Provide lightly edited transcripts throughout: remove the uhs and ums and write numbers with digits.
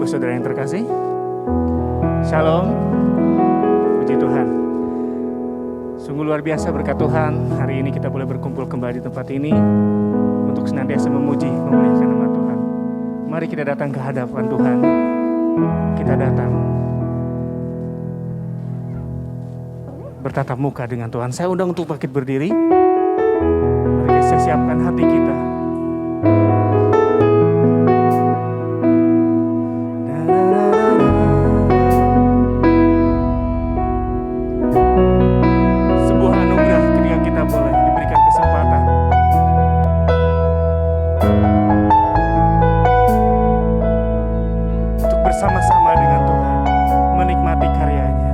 Ibu saudara yang terkasih, Shalom, puji Tuhan. Sungguh luar biasa berkat Tuhan, hari ini kita boleh berkumpul kembali di tempat ini untuk senantiasa memuji, memuliakan nama Tuhan. Mari kita datang ke hadapan Tuhan, kita datang bertatap muka dengan Tuhan. Saya undang untuk bangkit berdiri, mari kita siapkan hati kita. Bersama-sama dengan Tuhan, menikmati karyanya.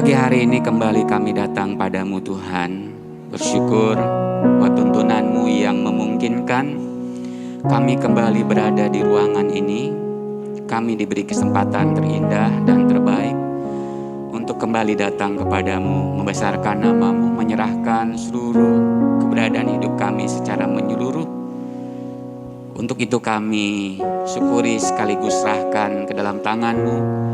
Pagi hari ini kembali kami datang padamu Tuhan, bersyukur buat tuntunan-Mu yang memungkinkan kami kembali berada di ruangan ini. Kami diberi kesempatan terindah dan terbaik untuk kembali datang kepadamu, membesarkan nama-Mu, menyerahkan seluruh keberadaan hidup kami secara menyeluruh. Untuk itu kami syukuri sekaligus serahkan ke dalam tangan-Mu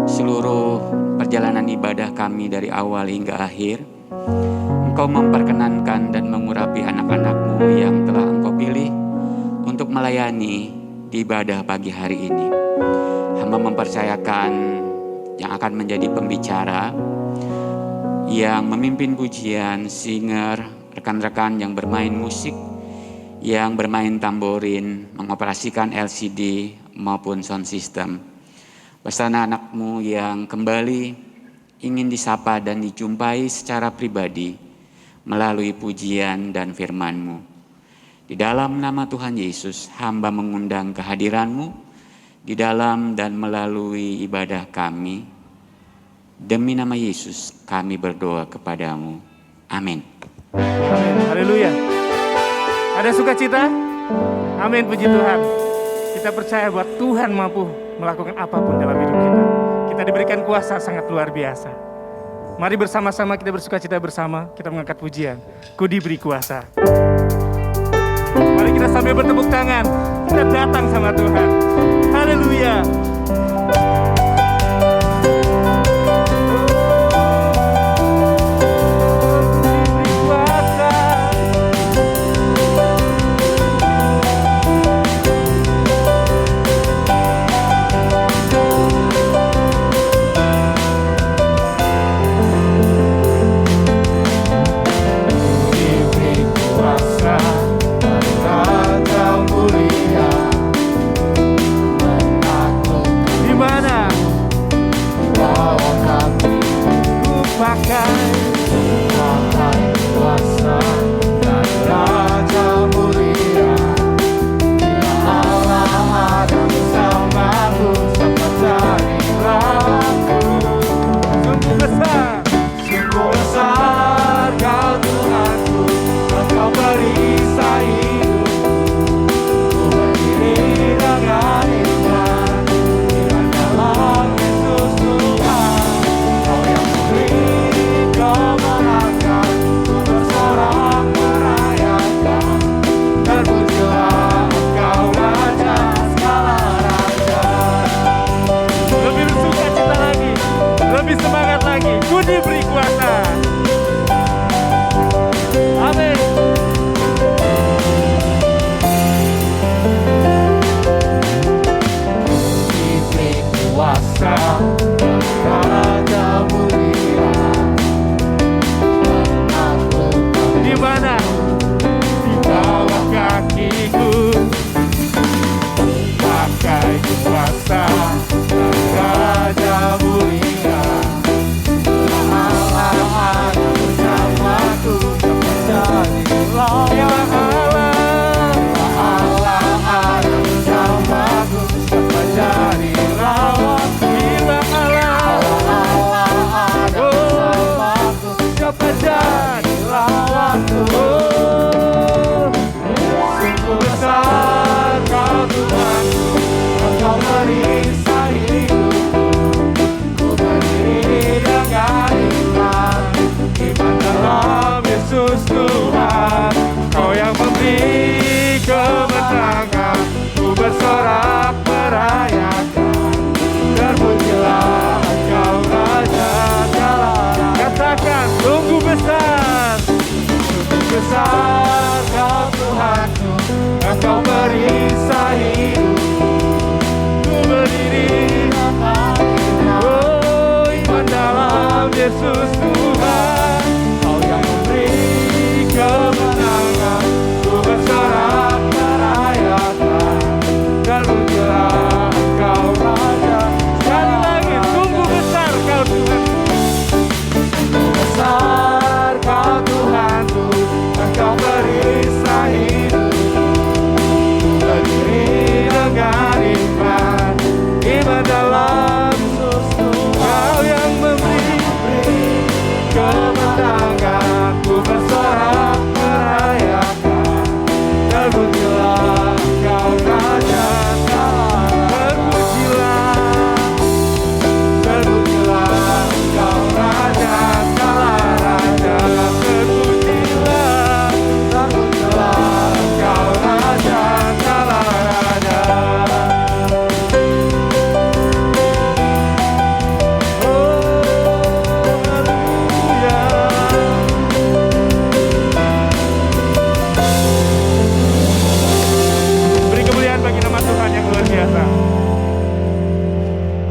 seluruh perjalanan ibadah kami dari awal hingga akhir. Engkau memperkenankan dan mengurapi anak-anak-Mu yang telah Engkau pilih untuk melayani di ibadah pagi hari ini. Hamba mempercayakan yang akan menjadi pembicara, yang memimpin pujian, singer, rekan-rekan yang bermain musik, yang bermain tamborin, mengoperasikan LCD maupun sound system. Bersama anak-Mu yang kembali ingin disapa dan dijumpai secara pribadi melalui pujian dan firman-Mu. Di dalam nama Tuhan Yesus, hamba mengundang kehadiran-Mu di dalam dan melalui ibadah kami. Demi nama Yesus kami berdoa kepadamu. Amin. Amin. Haleluya. Ada sukacita? Amin, puji Tuhan. Kita percaya bahwa Tuhan mampu melakukan apapun dalam hidup kita. Kita diberikan kuasa sangat luar biasa. Mari bersama-sama kita bersukacita bersama, kita mengangkat pujian. Ku diberi kuasa. Mari kita sambil bertepuk tangan, kita datang sama Tuhan. Haleluya. Di mana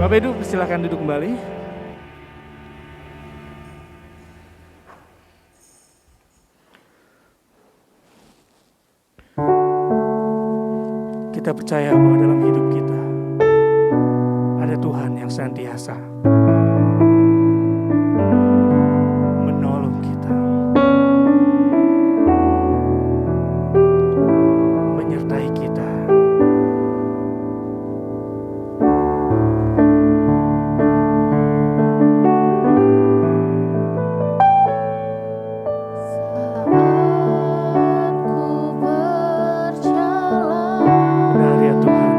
Bapak Ibu silakan duduk kembali. Kita percaya bahwa dalam hidup kita ada Tuhan yang senantiasa menolong kita, menyertai kita. Benar ya Tuhan.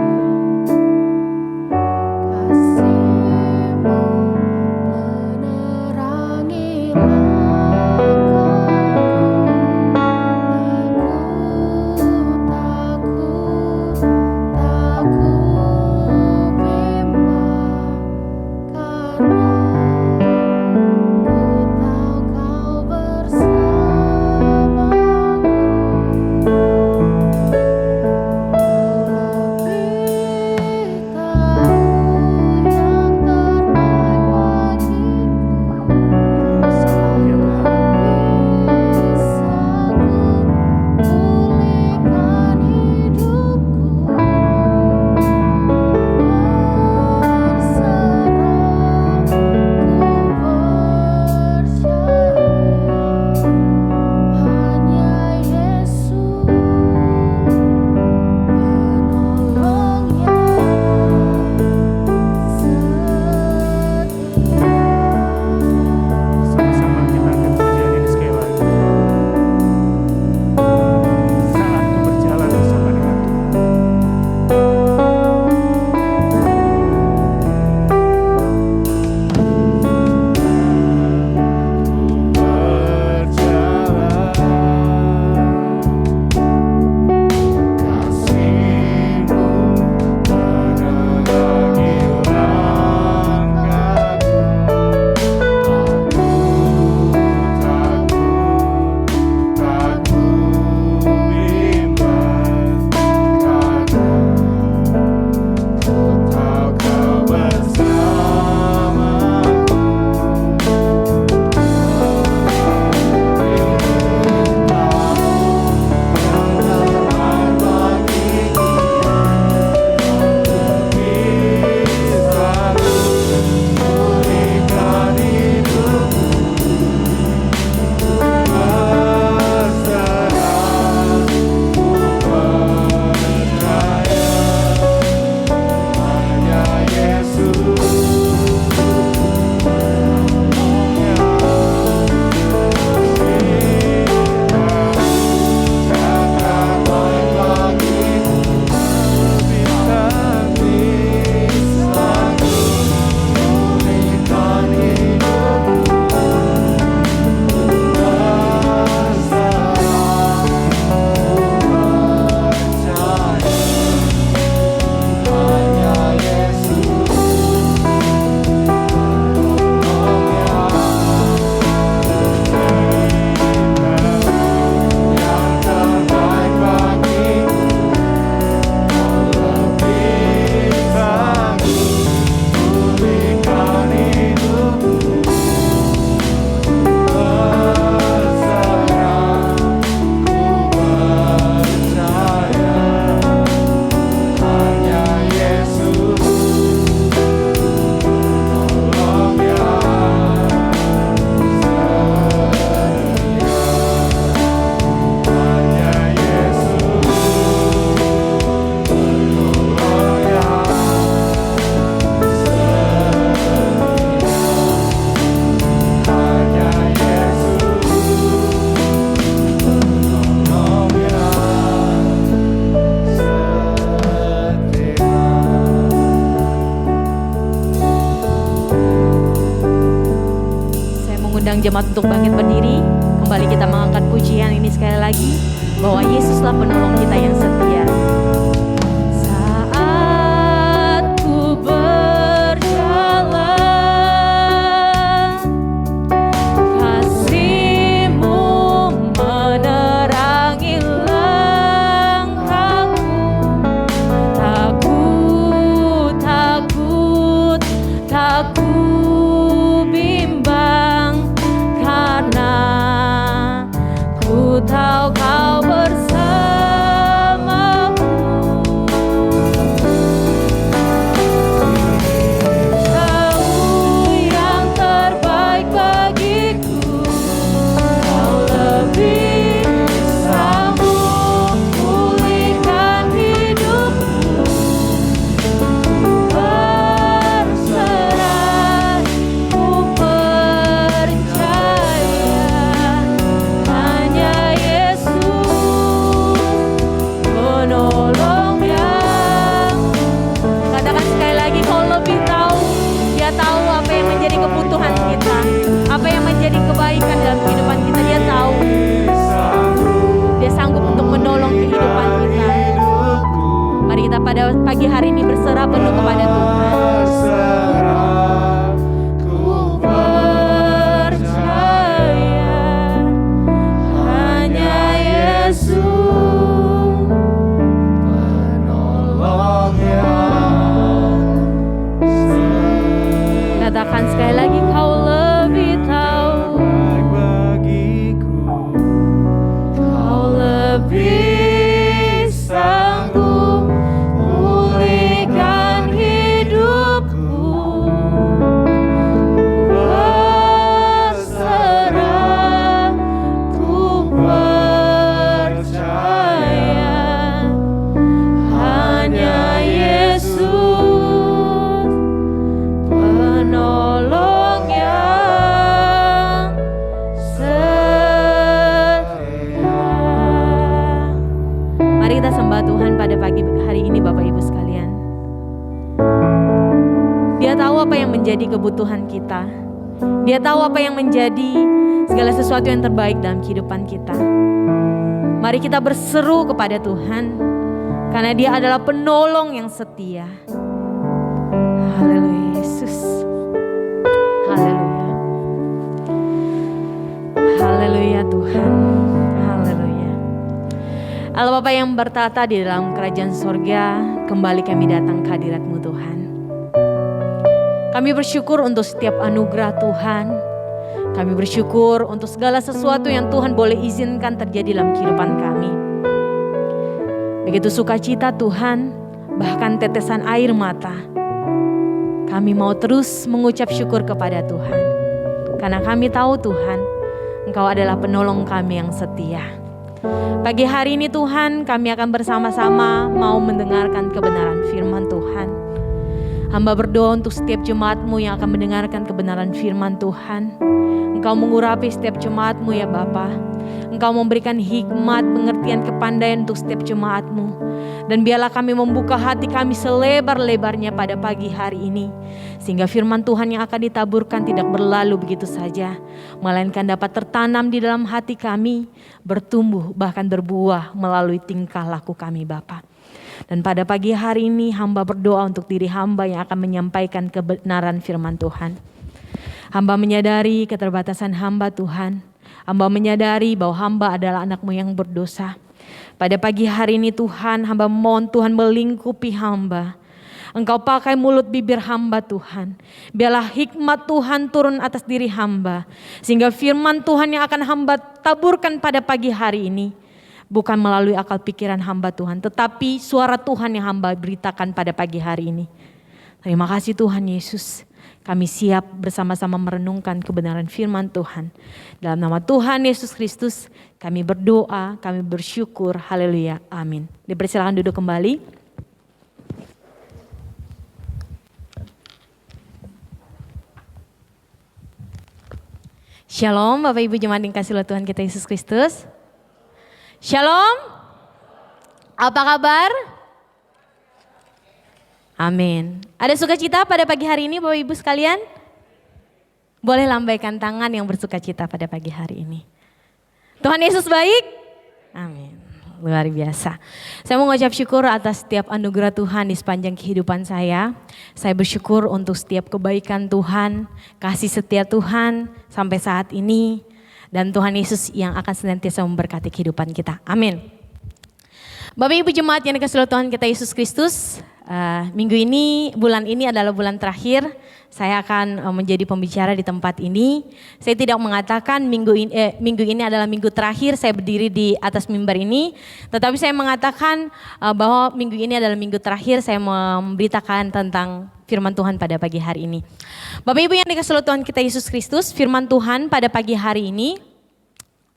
Sama-sama kita akan pujian ini sekali lagi. Saat ku berjalan bersama dengan Tuhan. mengundang jemaat untuk bangkit berdiri. Kembali kita mengangkat pujian ini sekali lagi, bahwa Yesuslah penolong kita yang setia. Saat ku berjalan, kasih-Mu menerangi langkahku. Takut kita pada pagi hari ini berserah penuh kepada Tuhan. Berserah, ku Percaya hanya Yesus penolong yang katakan sekali lagi, kau lebih tahu, terbaik bagiku. kau lebih sanggup pulihkan hidupku. Berserah, ku percaya hanya Yesus penolong yang setia. Mari kita sembah Tuhan pada pagi hari ini Bapak Ibu sekalian. Dia tahu apa yang menjadi kebutuhan kita. Dia tahu apa yang menjadi segala sesuatu yang terbaik dalam kehidupan kita. Mari kita berseru kepada Tuhan, karena Dia adalah penolong yang setia. Haleluya Yesus. Haleluya. Haleluya Tuhan. Haleluya. Allah Bapa yang bertata di dalam kerajaan sorga, kembali kami datang ke hadirat-Mu Tuhan. Kami bersyukur untuk setiap anugerah Tuhan. Kami bersyukur untuk segala sesuatu yang Tuhan boleh izinkan terjadi dalam kehidupan kami. Begitu sukacita Tuhan, bahkan tetesan air mata. Kami mau terus mengucap syukur kepada Tuhan. Karena kami tahu Tuhan, Engkau adalah penolong kami yang setia. Pagi hari ini Tuhan, kami akan bersama-sama mau mendengarkan kebenaran firman Tuhan. Hamba berdoa untuk setiap jemaat-Mu yang akan mendengarkan kebenaran firman Tuhan. Engkau mengurapi setiap jemaat-Mu ya Bapa. Engkau memberikan hikmat, pengertian, kepandaian untuk setiap jemaat-Mu. Dan biarlah kami membuka hati kami selebar-lebarnya pada pagi hari ini. Sehingga firman Tuhan yang akan ditaburkan tidak berlalu begitu saja. Melainkan dapat tertanam di dalam hati kami, bertumbuh bahkan berbuah melalui tingkah laku kami Bapa. Dan pada pagi hari ini hamba berdoa untuk diri hamba yang akan menyampaikan kebenaran firman Tuhan. Hamba menyadari keterbatasan hamba Tuhan. Hamba menyadari bahwa hamba adalah anak-Mu yang berdosa. Pada pagi hari ini Tuhan, hamba mohon Tuhan melingkupi hamba. Engkau pakai mulut bibir hamba Tuhan. Biarlah hikmat Tuhan turun atas diri hamba. Sehingga firman Tuhan yang akan hamba taburkan pada pagi hari ini bukan melalui akal pikiran hamba Tuhan, tetapi suara Tuhan yang hamba beritakan pada pagi hari ini. Terima kasih Tuhan Yesus. Kami siap bersama-sama merenungkan kebenaran firman Tuhan. Dalam nama Tuhan Yesus Kristus kami berdoa, kami bersyukur. Haleluya. Amin. Dipersilakan duduk kembali. Shalom Bapak Ibu jemaat yang kasih oleh Tuhan kita Yesus Kristus. Shalom. Apa kabar? Amin. Ada sukacita pada pagi hari ini Bapak Ibu sekalian? Boleh lambaikan tangan yang bersukacita pada pagi hari ini. Tuhan Yesus baik? Amin. Luar biasa. Saya mau mengucap syukur atas setiap anugerah Tuhan di sepanjang kehidupan saya. Saya bersyukur untuk setiap kebaikan Tuhan, kasih setia Tuhan sampai saat ini. Dan Tuhan Yesus yang akan senantiasa memberkati kehidupan kita. Amin. Bapak Ibu jemaat yang dikasihi oleh Tuhan kita Yesus Kristus. Minggu ini, bulan ini adalah bulan terakhir. Saya akan menjadi pembicara di tempat ini. Saya tidak mengatakan minggu ini adalah minggu terakhir saya berdiri di atas mimbar ini. Tetapi saya mengatakan bahwa minggu ini adalah minggu terakhir saya memberitakan tentang firman Tuhan pada pagi hari ini. Bapak Ibu yang dikasihi oleh Tuhan kita Yesus Kristus, firman Tuhan pada pagi hari ini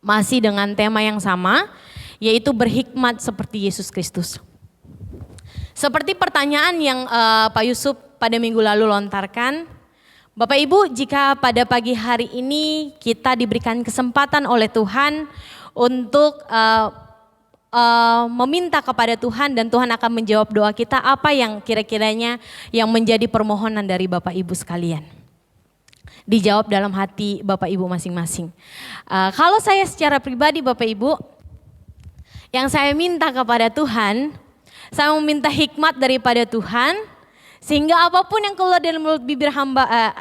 masih dengan tema yang sama, yaitu berhikmat seperti Yesus Kristus. Seperti pertanyaan yang Pak Yusuf pada minggu lalu lontarkan, Bapak Ibu jika pada pagi hari ini kita diberikan kesempatan oleh Tuhan untuk meminta kepada Tuhan dan Tuhan akan menjawab doa kita, apa yang kira-kiranya yang menjadi permohonan dari Bapak Ibu sekalian? Dijawab dalam hati Bapak Ibu masing-masing. Kalau saya secara pribadi Bapak Ibu, yang saya minta kepada Tuhan, Saya meminta hikmat daripada Tuhan, sehingga apapun yang keluar dari mulut bibir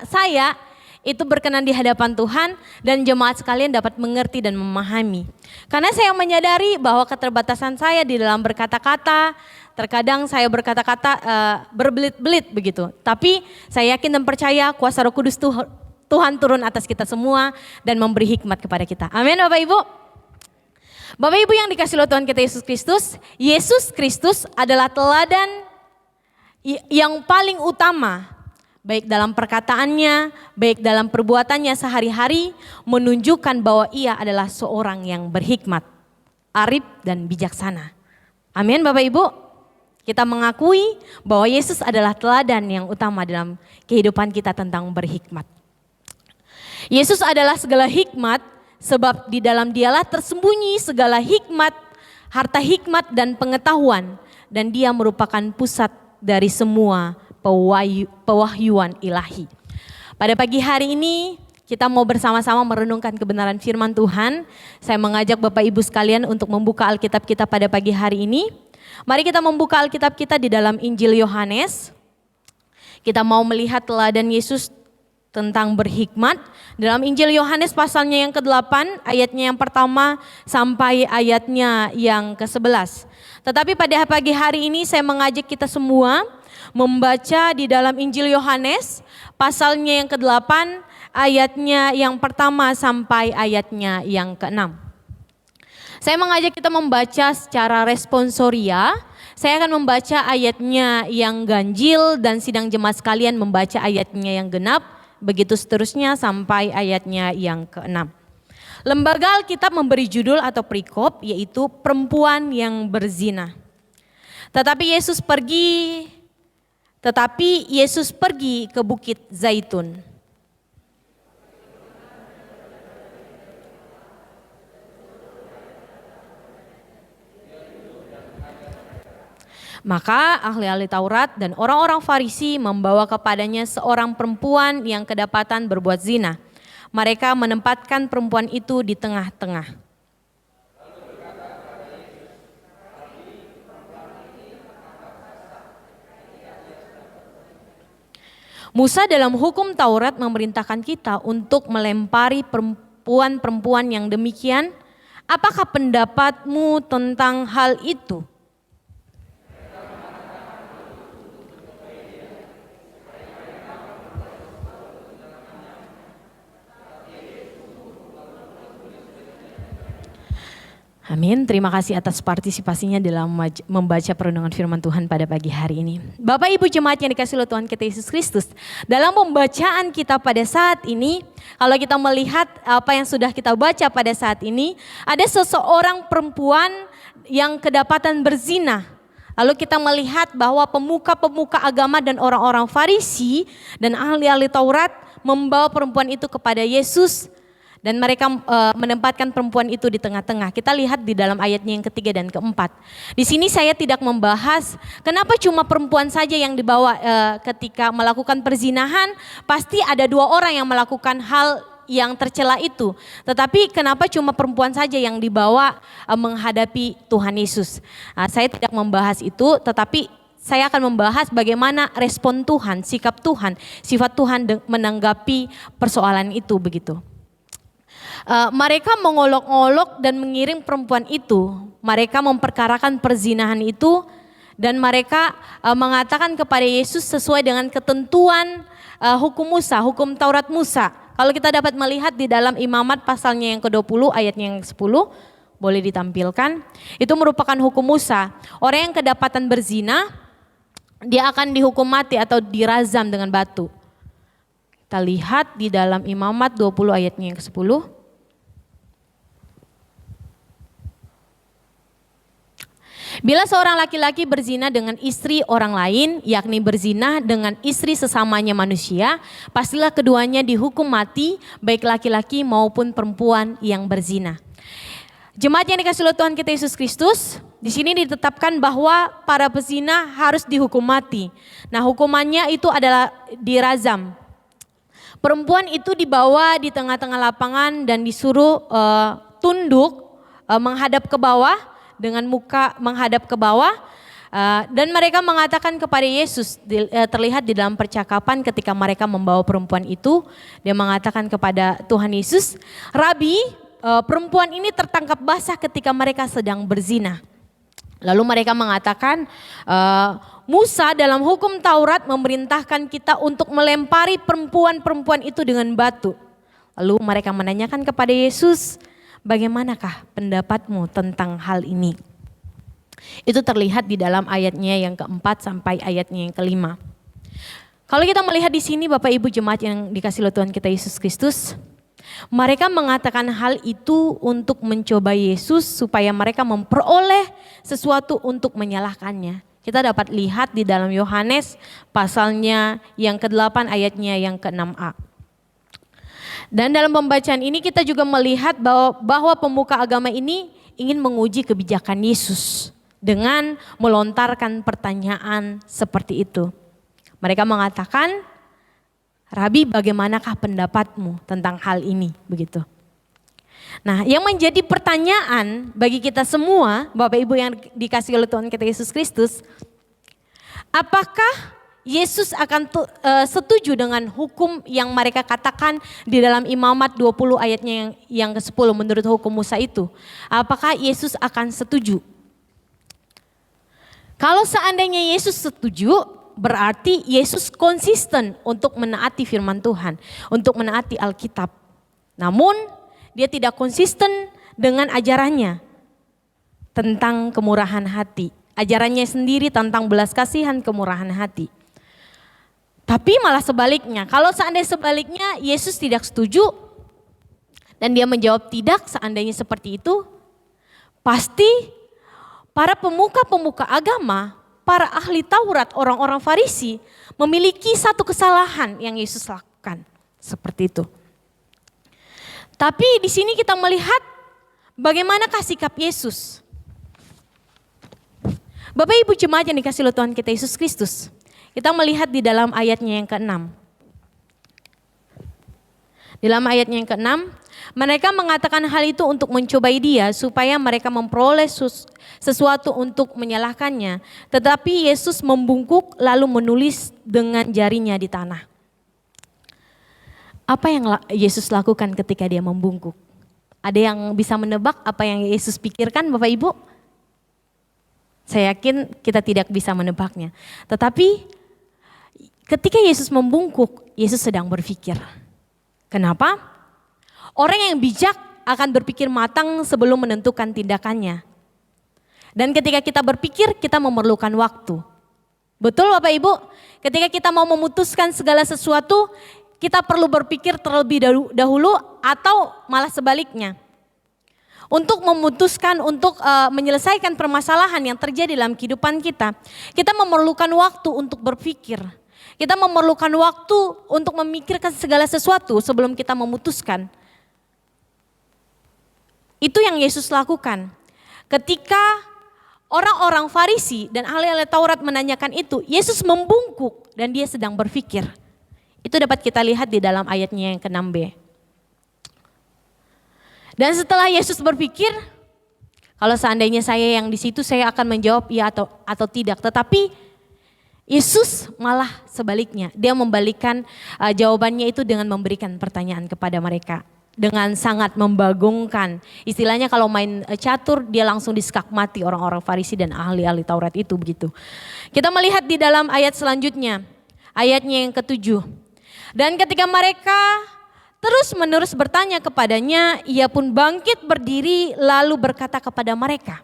saya, itu berkenan di hadapan Tuhan dan jemaat sekalian dapat mengerti dan memahami. Karena saya menyadari bahwa keterbatasan saya di dalam berkata-kata, terkadang saya berkata-kata berbelit-belit begitu. Tapi saya yakin dan percaya kuasa Roh Kudus Tuhan turun atas kita semua dan memberi hikmat kepada kita. Amin Bapak Ibu. Bapak Ibu yang dikasihi oleh Tuhan kita Yesus Kristus adalah teladan yang paling utama. Baik dalam perkataannya, baik dalam perbuatannya sehari-hari, menunjukkan bahwa ia adalah seorang yang berhikmat, arif dan bijaksana. Amin Bapak Ibu. Kita mengakui bahwa Yesus adalah teladan yang utama dalam kehidupan kita tentang berhikmat. Yesus adalah segala hikmat, sebab di dalam Dialah tersembunyi segala hikmat, harta hikmat dan pengetahuan, dan Dia merupakan pusat dari semua pewahyuan ilahi. Pada pagi hari ini kita mau bersama-sama merenungkan kebenaran firman Tuhan. Saya mengajak Bapak Ibu sekalian untuk membuka Alkitab kita pada pagi hari ini. Mari kita membuka Alkitab kita di dalam Injil Yohanes. Kita mau melihat teladan Yesus tentang berhikmat. Dalam Injil Yohanes pasalnya yang ke-8, ayatnya yang pertama sampai ayatnya yang ke-11. Tetapi pada pagi hari ini saya mengajak kita semua membaca di dalam Injil Yohanes pasalnya yang ke-8, ayatnya yang pertama sampai ayatnya yang ke-6. Saya mengajak kita membaca secara responsoria. Saya akan membaca ayatnya yang ganjil dan sidang jemaat sekalian membaca ayatnya yang genap. Begitu seterusnya sampai ayatnya yang ke-6. Lembaga Alkitab memberi judul atau perikop yaitu perempuan yang berzina. Tetapi Yesus pergi ke Bukit Zaitun. Maka ahli-ahli Taurat dan orang-orang Farisi membawa kepadanya seorang perempuan yang kedapatan berbuat zina. Mereka menempatkan perempuan itu di tengah-tengah. Musa dalam hukum Taurat memerintahkan kita untuk melempari perempuan-perempuan yang demikian. Apakah pendapatmu tentang hal itu? Amin, terima kasih atas partisipasinya dalam membaca perenungan firman Tuhan pada pagi hari ini. Bapak Ibu jemaat yang dikasihi oleh Tuhan kita Yesus Kristus, dalam pembacaan kita pada saat ini, kalau kita melihat apa yang sudah kita baca pada saat ini, ada seseorang perempuan yang kedapatan berzina. Lalu kita melihat bahwa pemuka-pemuka agama dan orang-orang Farisi dan ahli-ahli Taurat membawa perempuan itu kepada Yesus. Dan mereka menempatkan perempuan itu di tengah-tengah. Kita lihat di dalam ayatnya yang ketiga dan keempat. Di sini saya tidak membahas kenapa cuma perempuan saja yang dibawa ketika melakukan perzinahan. Pasti ada dua orang yang melakukan hal yang tercela itu. Tetapi kenapa cuma perempuan saja yang dibawa menghadapi Tuhan Yesus. Saya tidak membahas itu, tetapi saya akan membahas bagaimana respon Tuhan, sikap Tuhan, sifat Tuhan menanggapi persoalan itu begitu. Mereka mengolok-olok dan mengiring perempuan itu. Mereka memperkarakan perzinahan itu dan mereka mengatakan kepada Yesus sesuai dengan ketentuan hukum Musa, hukum Taurat Musa. Kalau kita dapat melihat di dalam Imamat pasalnya yang ke-20 ayatnya yang 10, boleh ditampilkan. Itu merupakan hukum Musa. Orang yang kedapatan berzina, dia akan dihukum mati atau dirazam dengan batu. Kita lihat di dalam Imamat 20 ayatnya yang ke-10. Bila seorang laki-laki berzina dengan istri orang lain, yakni berzina dengan istri sesamanya manusia, pastilah keduanya dihukum mati, baik laki-laki maupun perempuan yang berzina. Jemaat yang dikasihi oleh Tuhan kita Yesus Kristus, di sini ditetapkan bahwa para pezina harus dihukum mati. Nah, hukumannya itu adalah dirazam. Perempuan itu dibawa di tengah-tengah lapangan dan disuruh tunduk menghadap ke bawah. Dengan muka menghadap ke bawah, Dan mereka mengatakan kepada Yesus, terlihat di dalam percakapan ketika mereka membawa perempuan itu, dia mengatakan kepada Tuhan Yesus, Rabi, perempuan ini tertangkap basah ketika mereka sedang berzina. Lalu mereka mengatakan, Musa dalam hukum Taurat memerintahkan kita untuk melempari perempuan-perempuan itu dengan batu. Lalu mereka menanyakan kepada Yesus, bagaimanakah pendapatmu tentang hal ini? Itu terlihat di dalam ayatnya yang keempat sampai ayatnya yang kelima. Kalau kita melihat di sini Bapak Ibu jemaat yang dikasihi oleh Tuhan kita Yesus Kristus, mereka mengatakan hal itu untuk mencoba Yesus supaya mereka memperoleh sesuatu untuk menyalahkannya. Kita dapat lihat di dalam Yohanes pasalnya yang ke-8 ayatnya yang ke-6a. Dan dalam pembacaan ini kita juga melihat bahwa pemuka agama ini ingin menguji kebijakan Yesus dengan melontarkan pertanyaan seperti itu. Mereka mengatakan, Rabi, bagaimanakah pendapatmu tentang hal ini? Begitu. Nah, yang menjadi pertanyaan bagi kita semua, Bapak Ibu yang dikasihi oleh Tuhan kita Yesus Kristus, apakah Yesus akan setuju dengan hukum yang mereka katakan di dalam Imamat 20 ayatnya yang ke-10 menurut hukum Musa itu? Apakah Yesus akan setuju? Kalau seandainya Yesus setuju, berarti Yesus konsisten untuk menaati firman Tuhan, untuk menaati Alkitab. Namun dia tidak konsisten dengan ajarannya tentang kemurahan hati. Ajarannya sendiri tentang belas kasihan, kemurahan hati. Tapi malah sebaliknya, kalau seandainya sebaliknya Yesus tidak setuju dan dia menjawab tidak seandainya seperti itu, pasti para pemuka-pemuka agama, para ahli Taurat, orang-orang Farisi memiliki satu kesalahan yang Yesus lakukan. Seperti itu. Tapi di sini kita melihat bagaimanakah sikap Yesus. Bapak Ibu jemaat yang dikasihi oleh Tuhan kita Yesus Kristus. Kita melihat di dalam ayatnya yang ke-6. Di dalam ayatnya yang ke-6, mereka mengatakan hal itu untuk mencobai dia supaya mereka memperoleh sesuatu untuk menyalahkannya. Tetapi Yesus membungkuk lalu menulis dengan jarinya di tanah. Apa yang Yesus lakukan ketika dia membungkuk? Ada yang bisa menebak apa yang Yesus pikirkan Bapak Ibu? Saya yakin kita tidak bisa menebaknya. Tetapi ketika Yesus membungkuk, Yesus sedang berpikir. Kenapa? Orang yang bijak akan berpikir matang sebelum menentukan tindakannya. Dan ketika kita berpikir, kita memerlukan waktu. Betul Bapak Ibu? Ketika kita mau memutuskan segala sesuatu, kita perlu berpikir terlebih dahulu atau malah sebaliknya. Untuk memutuskan, untuk menyelesaikan permasalahan yang terjadi dalam kehidupan kita, kita memerlukan waktu untuk berpikir. Kita memerlukan waktu untuk memikirkan segala sesuatu sebelum kita memutuskan. Itu yang Yesus lakukan. Ketika orang-orang Farisi dan ahli-ahli Taurat menanyakan itu, Yesus membungkuk dan dia sedang berpikir. Itu dapat kita lihat di dalam ayatnya yang ke-6b. Dan setelah Yesus berpikir, kalau seandainya saya yang di situ saya akan menjawab iya atau tidak. Tetapi Yesus malah sebaliknya, dia membalikkan jawabannya itu dengan memberikan pertanyaan kepada mereka. Dengan sangat membagongkan. Istilahnya kalau main catur dia langsung disekak mati orang-orang Farisi dan ahli-ahli Taurat itu begitu. Kita melihat di dalam ayat selanjutnya, ayatnya yang ke-7. Dan ketika mereka terus-menerus bertanya kepadanya, ia pun bangkit berdiri lalu berkata kepada mereka,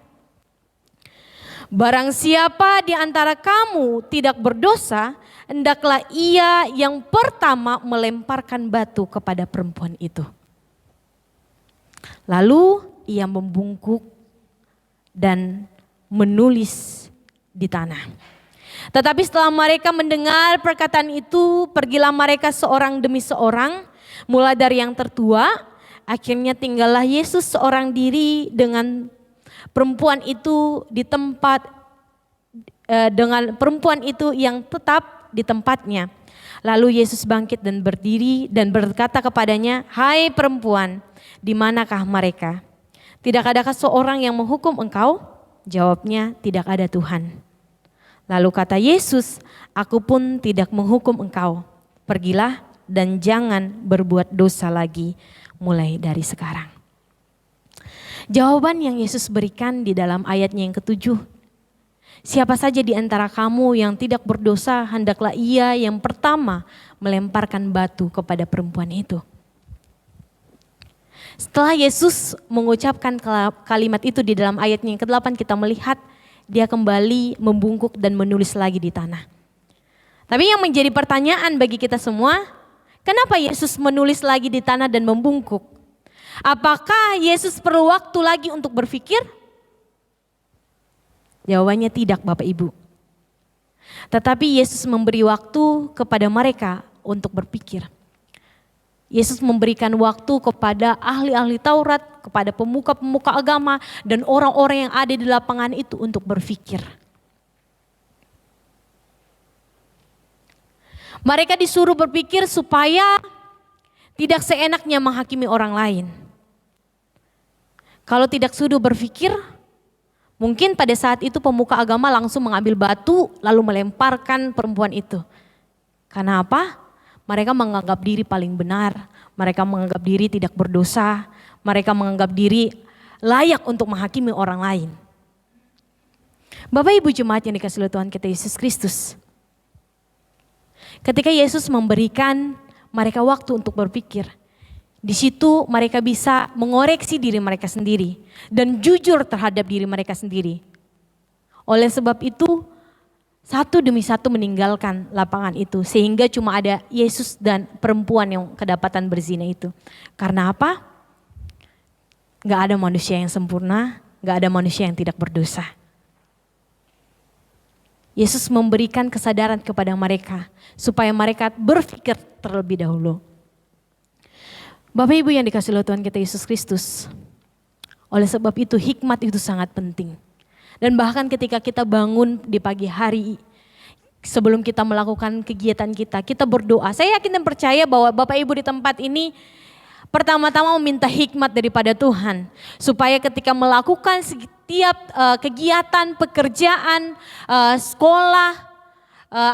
barang siapa di antara kamu tidak berdosa, hendaklah ia yang pertama melemparkan batu kepada perempuan itu. Lalu ia membungkuk dan menulis di tanah. Tetapi setelah mereka mendengar perkataan itu, pergilah mereka seorang demi seorang, mulai dari yang tertua, akhirnya tinggallah Yesus seorang diri dengan perempuan itu di tempat, dengan perempuan itu yang tetap di tempatnya. Lalu Yesus bangkit dan berdiri dan berkata kepadanya, hai perempuan, di manakah mereka? Tidak adakah seorang yang menghukum engkau? Jawabnya, tidak ada Tuhan. Lalu kata Yesus, aku pun tidak menghukum engkau. Pergilah dan jangan berbuat dosa lagi mulai dari sekarang. Jawaban yang Yesus berikan di dalam ayatnya yang ke-7. Siapa saja di antara kamu yang tidak berdosa, hendaklah ia yang pertama melemparkan batu kepada perempuan itu. Setelah Yesus mengucapkan kalimat itu di dalam ayatnya yang ke-8, kita melihat dia kembali membungkuk dan menulis lagi di tanah. Tapi yang menjadi pertanyaan bagi kita semua, kenapa Yesus menulis lagi di tanah dan membungkuk? Apakah Yesus perlu waktu lagi untuk berpikir? Jawabannya tidak, Bapak Ibu. Tetapi Yesus memberi waktu kepada mereka untuk berpikir. Yesus memberikan waktu kepada ahli-ahli Taurat, kepada pemuka-pemuka agama, dan orang-orang yang ada di lapangan itu untuk berpikir. Mereka disuruh berpikir supaya tidak seenaknya menghakimi orang lain. Kalau tidak suruh berpikir, mungkin pada saat itu pemuka agama langsung mengambil batu lalu melemparkan perempuan itu. Karena apa? Mereka menganggap diri paling benar, mereka menganggap diri tidak berdosa, mereka menganggap diri layak untuk menghakimi orang lain. Bapak Ibu jemaat yang dikasihi oleh Tuhan kita Yesus Kristus. Ketika Yesus memberikan mereka waktu untuk berpikir, di situ mereka bisa mengoreksi diri mereka sendiri dan jujur terhadap diri mereka sendiri. Oleh sebab itu, satu demi satu meninggalkan lapangan itu. Sehingga cuma ada Yesus dan perempuan yang kedapatan berzina itu. Karena apa? Gak ada manusia yang sempurna, gak ada manusia yang tidak berdosa. Yesus memberikan kesadaran kepada mereka supaya mereka berpikir terlebih dahulu. Bapak Ibu yang dikasihi oleh Tuhan kita Yesus Kristus. Oleh sebab itu hikmat itu sangat penting. Dan bahkan ketika kita bangun di pagi hari, sebelum kita melakukan kegiatan kita, kita berdoa. Saya yakin dan percaya bahwa Bapak Ibu di tempat ini pertama-tama meminta hikmat daripada Tuhan. Supaya ketika melakukan setiap kegiatan, pekerjaan, sekolah,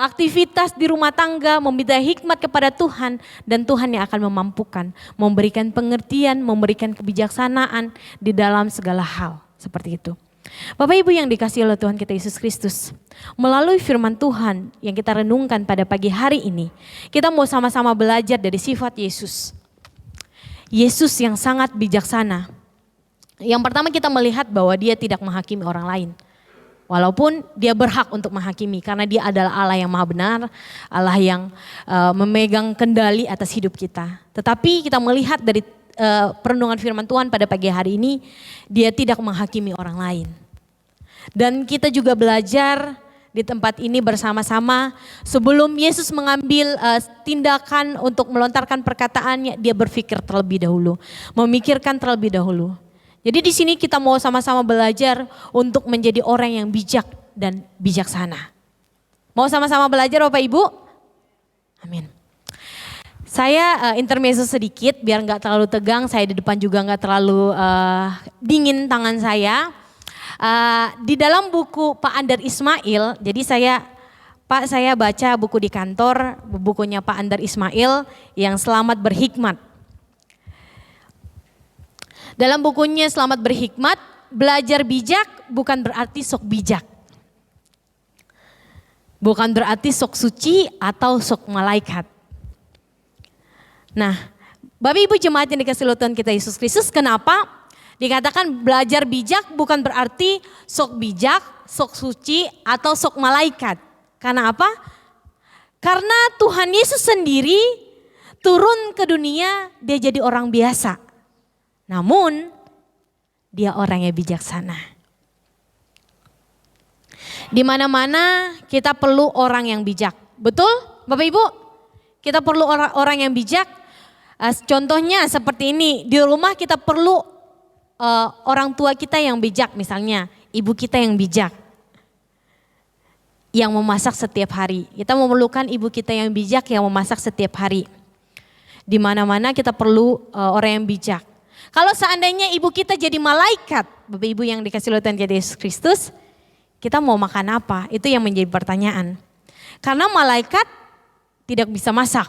aktivitas di rumah tangga, meminta hikmat kepada Tuhan. Dan Tuhan yang akan memampukan, memberikan pengertian, memberikan kebijaksanaan di dalam segala hal. Seperti itu. Bapak Ibu yang dikasihi oleh Tuhan kita Yesus Kristus, melalui firman Tuhan yang kita renungkan pada pagi hari ini, kita mau sama-sama belajar dari sifat Yesus. Yesus yang sangat bijaksana. Yang pertama kita melihat bahwa dia tidak menghakimi orang lain. Walaupun dia berhak untuk menghakimi karena dia adalah Allah yang maha benar, Allah yang memegang kendali atas hidup kita. Tetapi kita melihat dari perenungan firman Tuhan pada pagi hari ini, dia tidak menghakimi orang lain. Dan kita juga belajar di tempat ini bersama-sama, sebelum Yesus mengambil tindakan untuk melontarkan perkataannya, dia berpikir terlebih dahulu, memikirkan terlebih dahulu. Jadi di sini kita mau sama-sama belajar untuk menjadi orang yang bijak dan bijaksana. Mau sama-sama belajar Bapak Ibu? Amin. Saya intermezzo sedikit biar nggak terlalu tegang, saya di depan juga nggak terlalu dingin tangan saya. Di dalam buku Pak Andar Ismail, jadi saya baca buku di kantor, bukunya Pak Andar Ismail yang Selamat Berhikmat. Dalam bukunya Selamat Berhikmat, belajar bijak bukan berarti sok bijak. Bukan berarti sok suci atau sok malaikat. Nah, Bapak Ibu jemaat yang dikasihi oleh Tuhan kita Yesus Kristus, kenapa dikatakan belajar bijak bukan berarti sok bijak, sok suci, atau sok malaikat. Karena apa? Karena Tuhan Yesus sendiri turun ke dunia, dia jadi orang biasa. Namun, dia orang yang bijaksana. Di mana-mana kita perlu orang yang bijak. Betul Bapak Ibu? Kita perlu orang yang bijak. Contohnya seperti ini, di rumah kita perlu orang tua kita yang bijak, misalnya ibu kita yang bijak, yang memasak setiap hari. Kita memerlukan ibu kita yang bijak yang memasak setiap hari. Di mana-mana kita perlu orang yang bijak. Kalau seandainya ibu kita jadi malaikat, Bapak Ibu yang dikasihi oleh Tuhan Yesus Kristus, kita mau makan apa? Itu yang menjadi pertanyaan. Karena malaikat tidak bisa masak.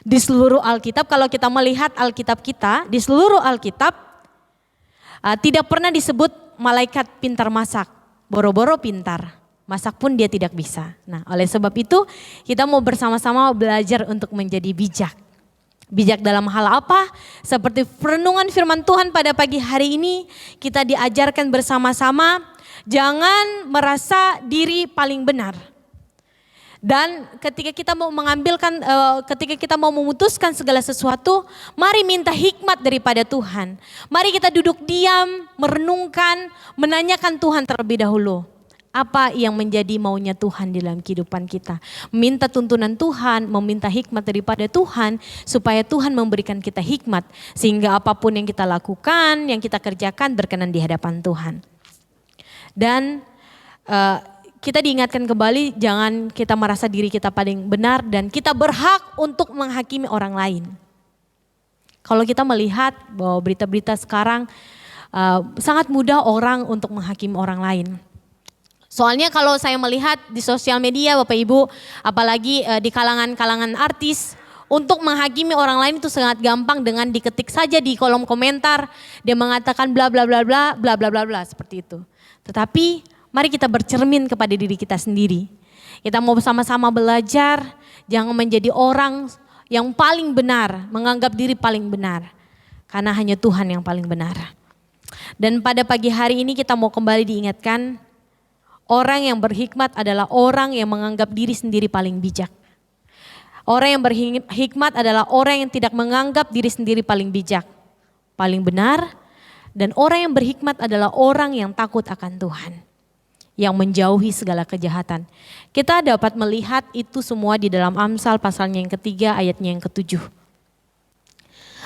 Di seluruh Alkitab, kalau kita melihat Alkitab kita, di seluruh Alkitab tidak pernah disebut malaikat pintar masak. Boro-boro pintar, masak pun dia tidak bisa. Nah, oleh sebab itu kita mau bersama-sama belajar untuk menjadi bijak. Bijak dalam hal apa? Seperti renungan firman Tuhan pada pagi hari ini, kita diajarkan bersama-sama jangan merasa diri paling benar. Dan ketika kita mau ketika kita mau memutuskan segala sesuatu, mari minta hikmat daripada Tuhan. Mari kita duduk diam, merenungkan, menanyakan Tuhan terlebih dahulu. Apa yang menjadi maunya Tuhan di dalam kehidupan kita. Minta tuntunan Tuhan, meminta hikmat daripada Tuhan. Supaya Tuhan memberikan kita hikmat. Sehingga apapun yang kita lakukan, yang kita kerjakan berkenan di hadapan Tuhan. Dan kita diingatkan kembali jangan kita merasa diri kita paling benar. Dan kita berhak untuk menghakimi orang lain. Kalau kita melihat bahwa berita-berita sekarang sangat mudah orang untuk menghakimi orang lain. Soalnya kalau saya melihat di sosial media Bapak Ibu, apalagi di kalangan artis, untuk menghakimi orang lain itu sangat gampang dengan diketik saja di kolom komentar, dia mengatakan bla bla bla bla bla bla bla bla seperti itu. Tetapi mari kita bercermin kepada diri kita sendiri. Kita mau sama-sama belajar, jangan menjadi orang yang paling benar, menganggap diri paling benar. Karena hanya Tuhan yang paling benar. Dan pada pagi hari ini kita mau kembali diingatkan, orang yang berhikmat adalah orang yang menganggap diri sendiri paling bijak. Orang yang berhikmat adalah orang yang tidak menganggap diri sendiri paling bijak, paling benar. Dan orang yang berhikmat adalah orang yang takut akan Tuhan, yang menjauhi segala kejahatan. Kita dapat melihat itu semua di dalam Amsal pasalnya yang ketiga ayatnya yang ke-7.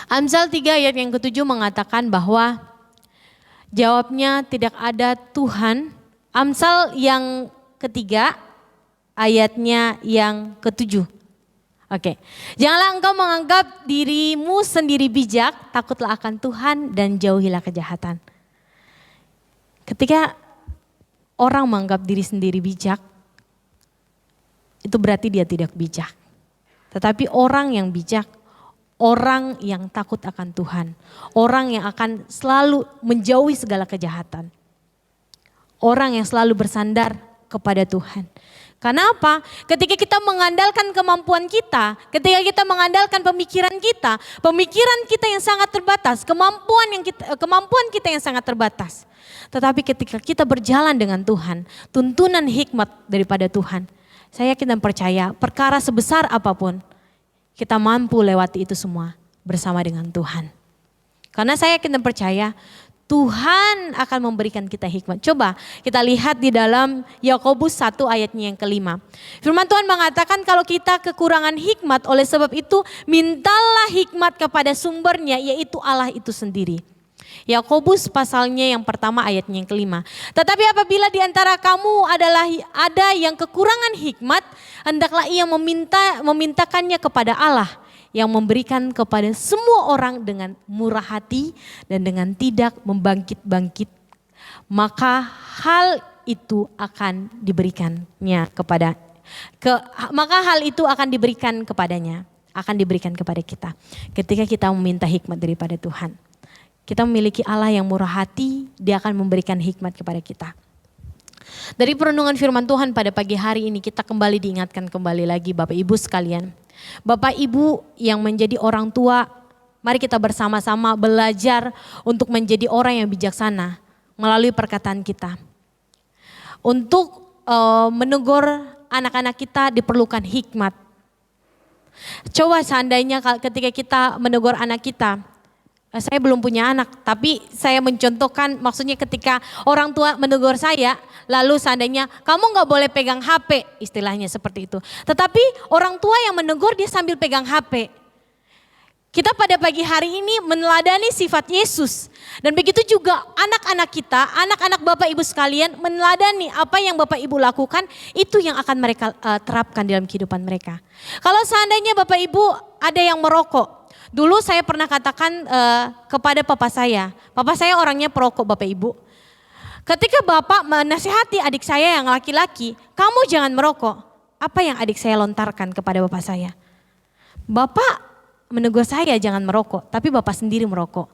Amsal 3 ayat yang ke-7 mengatakan bahwa jawabnya tidak ada Tuhan. Amsal yang ketiga ayatnya yang ke-7. Oke. Janganlah engkau menganggap dirimu sendiri bijak, takutlah akan Tuhan dan jauhilah kejahatan. Ketika orang menganggap diri sendiri bijak, itu berarti dia tidak bijak. Tetapi orang yang bijak, orang yang takut akan Tuhan, orang yang akan selalu menjauhi segala kejahatan. Orang yang selalu bersandar kepada Tuhan. Karena apa? Ketika kita mengandalkan kemampuan kita, ketika kita mengandalkan pemikiran kita yang sangat terbatas, kemampuan kita yang sangat terbatas. Tetapi ketika kita berjalan dengan Tuhan, tuntunan hikmat daripada Tuhan, saya yakin dan percaya perkara sebesar apapun, kita mampu lewati itu semua bersama dengan Tuhan. Karena saya yakin dan percaya Tuhan akan memberikan kita hikmat. Coba kita lihat di dalam Yakobus 1 ayatnya yang ke-5. Firman Tuhan mengatakan kalau kita kekurangan hikmat, oleh sebab itu mintalah hikmat kepada sumbernya, yaitu Allah itu sendiri. Yakobus pasalnya yang pertama ayatnya yang ke-5. Tetapi apabila di antara kamu ada yang kekurangan hikmat, hendaklah ia memintakannya kepada Allah, yang memberikan kepada semua orang dengan murah hati dan dengan tidak membangkit-bangkit. Maka hal itu akan diberikannya maka hal itu akan diberikan kepadanya, akan diberikan kepada kita. Ketika kita meminta hikmat daripada Tuhan. Kita memiliki Allah yang murah hati, dia akan memberikan hikmat kepada kita. Dari perenungan firman Tuhan pada pagi hari ini kita kembali diingatkan kembali lagi Bapak Ibu sekalian. Bapak Ibu yang menjadi orang tua, mari kita bersama-sama belajar untuk menjadi orang yang bijaksana melalui perkataan kita. Untuk menegur anak-anak kita diperlukan hikmat. Coba seandainya ketika kita menegur anak kita, saya belum punya anak, tapi saya mencontohkan maksudnya ketika orang tua menegur saya, lalu seandainya kamu gak boleh pegang HP, istilahnya seperti itu. Tetapi orang tua yang menegur dia sambil pegang HP. Kita pada pagi hari ini meneladani sifat Yesus. Dan begitu juga anak-anak kita, anak-anak Bapak Ibu sekalian meneladani apa yang Bapak Ibu lakukan, itu yang akan mereka terapkan dalam kehidupan mereka. Kalau seandainya Bapak Ibu ada yang merokok, dulu saya pernah katakan kepada papa saya orangnya perokok Bapak Ibu. Ketika Bapak menasihati adik saya yang laki-laki, kamu jangan merokok. Apa yang adik saya lontarkan kepada Bapak saya? Bapak menegur saya jangan merokok, tapi Bapak sendiri merokok.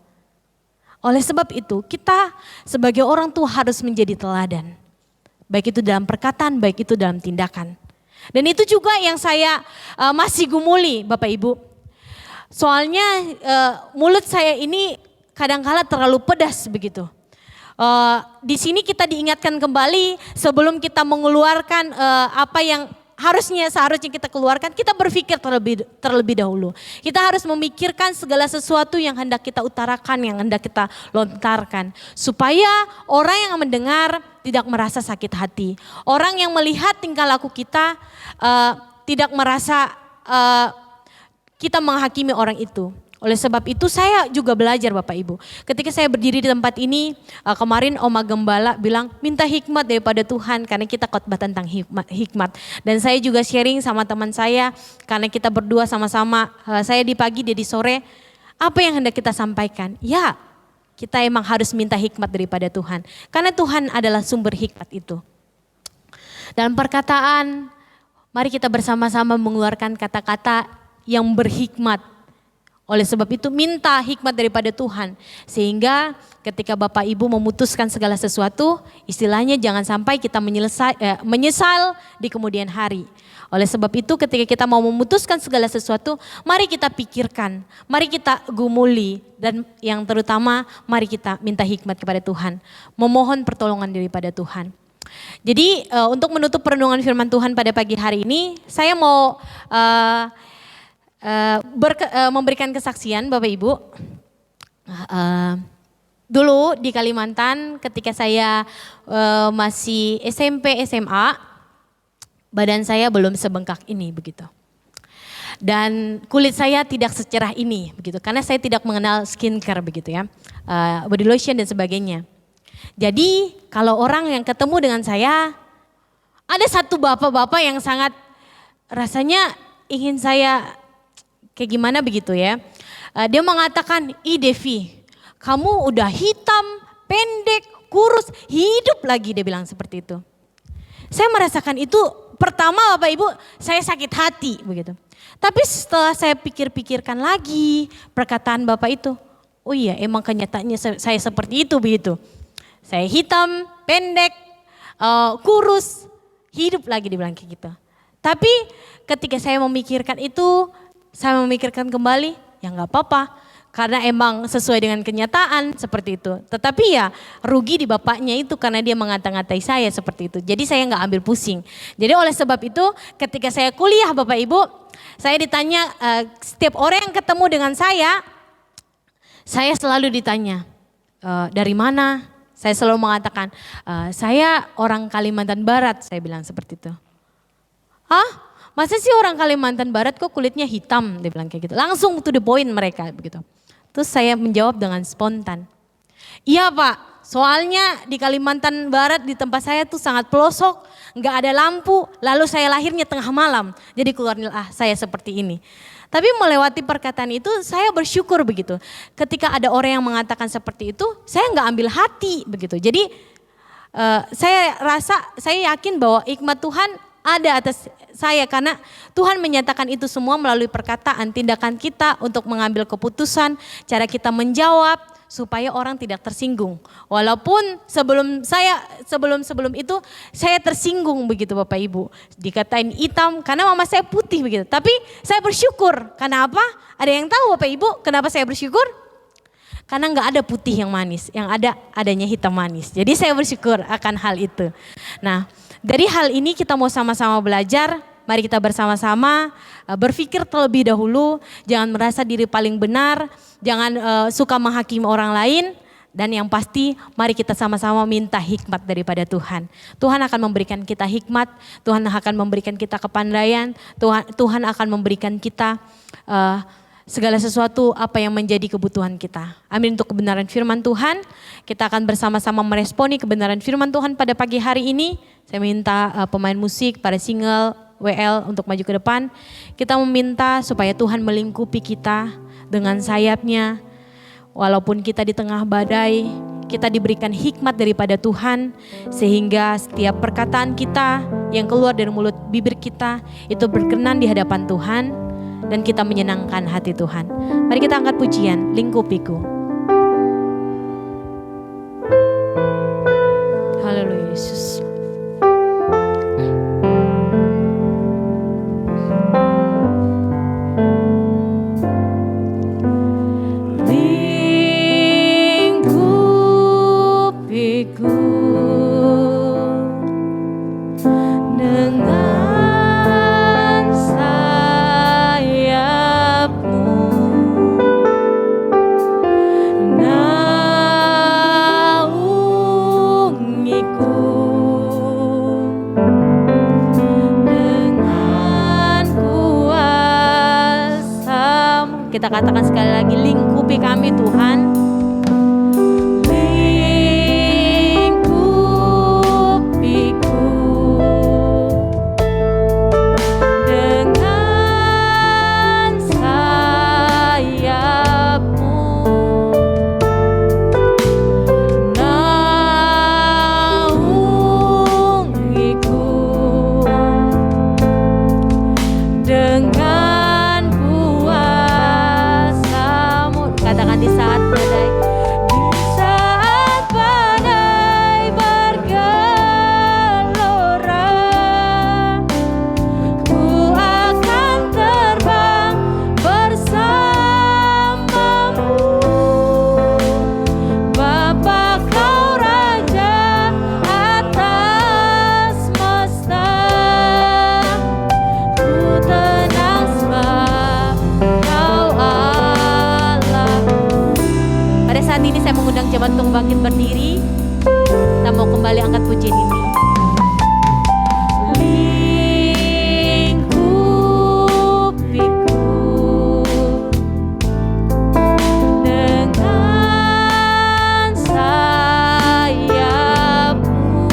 Oleh sebab itu, kita sebagai orang tua harus menjadi teladan. Baik itu dalam perkataan, baik itu dalam tindakan. Dan itu juga yang saya masih gumuli Bapak Ibu. Soalnya mulut saya ini kadang-kala terlalu pedas begitu. Di sini kita diingatkan kembali sebelum kita mengeluarkan apa yang seharusnya kita keluarkan, kita berpikir terlebih dahulu. Kita harus memikirkan segala sesuatu yang hendak kita utarakan, yang hendak kita lontarkan. Supaya orang yang mendengar tidak merasa sakit hati. Orang yang melihat tingkah laku kita tidak merasa kita menghakimi orang itu. Oleh sebab itu saya juga belajar Bapak Ibu. Ketika saya berdiri di tempat ini, kemarin Oma Gembala bilang minta hikmat daripada Tuhan karena kita khotbah tentang hikmat. Dan saya juga sharing sama teman saya karena kita berdua sama-sama, saya di pagi dia di sore. Apa yang hendak kita sampaikan? Ya, kita emang harus minta hikmat daripada Tuhan. Karena Tuhan adalah sumber hikmat itu. Dalam perkataan, mari kita bersama-sama mengeluarkan kata-kata yang berhikmat. Oleh sebab itu minta hikmat daripada Tuhan. Sehingga ketika Bapak Ibu memutuskan segala sesuatu, istilahnya jangan sampai kita menyesal di kemudian hari. Oleh sebab itu ketika kita mau memutuskan segala sesuatu, mari kita pikirkan, mari kita gumuli. Dan yang terutama mari kita minta hikmat kepada Tuhan. Memohon pertolongan daripada Tuhan. Jadi untuk menutup perenungan firman Tuhan pada pagi hari ini, saya mau memberikan kesaksian Bapak Ibu. Dulu di Kalimantan ketika saya masih SMP SMA, badan saya belum sebengkak ini begitu. Dan kulit saya tidak secerah ini begitu, karena saya tidak mengenal skincare begitu ya, body lotion dan sebagainya. Jadi kalau orang yang ketemu dengan saya, ada satu bapak-bapak yang sangat rasanya ingin saya kayak gimana begitu ya. Dia mengatakan, "Ih Devi, kamu udah hitam, pendek, kurus, hidup lagi," dia bilang seperti itu. Saya merasakan itu pertama Bapak Ibu, saya sakit hati begitu. Tapi setelah saya pikir-pikirkan lagi perkataan Bapak itu, oh iya emang kenyataannya saya seperti itu begitu. Saya hitam, pendek, kurus, hidup lagi dibilang kayak gitu. Tapi ketika saya memikirkan itu, saya memikirkan kembali, ya nggak apa-apa. Karena emang sesuai dengan kenyataan seperti itu. Tetapi ya rugi di bapaknya itu karena dia mengata-ngatai saya seperti itu. Jadi saya nggak ambil pusing. Jadi oleh sebab itu ketika saya kuliah Bapak Ibu, saya ditanya setiap orang yang ketemu dengan saya selalu ditanya, dari mana? Saya selalu mengatakan, saya orang Kalimantan Barat, saya bilang seperti itu. Hah? Masa sih orang Kalimantan Barat kok kulitnya hitam, dia bilang kayak gitu. Langsung to the point mereka begitu. Terus saya menjawab dengan spontan. Iya Pak, soalnya di Kalimantan Barat di tempat saya tuh sangat pelosok, nggak ada lampu, lalu saya lahirnya tengah malam. Jadi keluarlah saya seperti ini. Tapi melewati perkataan itu saya bersyukur begitu. Ketika ada orang yang mengatakan seperti itu, saya nggak ambil hati begitu. Jadi saya yakin bahwa hikmat Tuhan ada atas saya karena Tuhan menyatakan itu semua melalui perkataan, tindakan kita untuk mengambil keputusan, cara kita menjawab supaya orang tidak tersinggung. Walaupun sebelum itu saya tersinggung begitu Bapak Ibu. Dikatain hitam karena mama saya putih begitu. Tapi saya bersyukur. Karena apa? Ada yang tahu Bapak Ibu kenapa saya bersyukur? Karena nggak ada putih yang manis, yang adanya hitam manis. Jadi saya bersyukur akan hal itu. Nah, dari hal ini kita mau sama-sama belajar. Mari kita bersama-sama berpikir terlebih dahulu. Jangan merasa diri paling benar. Jangan suka menghakimi orang lain. Dan yang pasti mari kita sama-sama minta hikmat daripada Tuhan. Tuhan akan memberikan kita hikmat. Tuhan akan memberikan kita kepandaian. Tuhan akan memberikan kita segala sesuatu apa yang menjadi kebutuhan kita. Amin untuk kebenaran firman Tuhan. Kita akan bersama-sama meresponi kebenaran firman Tuhan pada pagi hari ini. Saya minta pemain musik, para single, WL untuk maju ke depan. Kita meminta supaya Tuhan melingkupi kita dengan sayapnya. Walaupun kita di tengah badai, kita diberikan hikmat daripada Tuhan, sehingga setiap perkataan kita yang keluar dari mulut bibir kita itu berkenan di hadapan Tuhan, dan kita menyenangkan hati Tuhan. Mari kita angkat pujian, Lingkupiku. Haleluya Yesus. Lingkupiku dengan sayap-Mu, naungiku dengan kuasa-Mu. Kita katakan sekali lagi, lingkupi kami Tuhan. Katakan di saat badai, di saat badai bergelora, ku akan terbang bersama-Mu. Bapa, Kau Raja atas semesta, ku tenang sebab Kau Allah. Pada saat ini saya mengundang jemaat untuk bangkit berdiri. Kita mau kembali angkat pujian ini. Lingkupiku dengan sayap-Mu,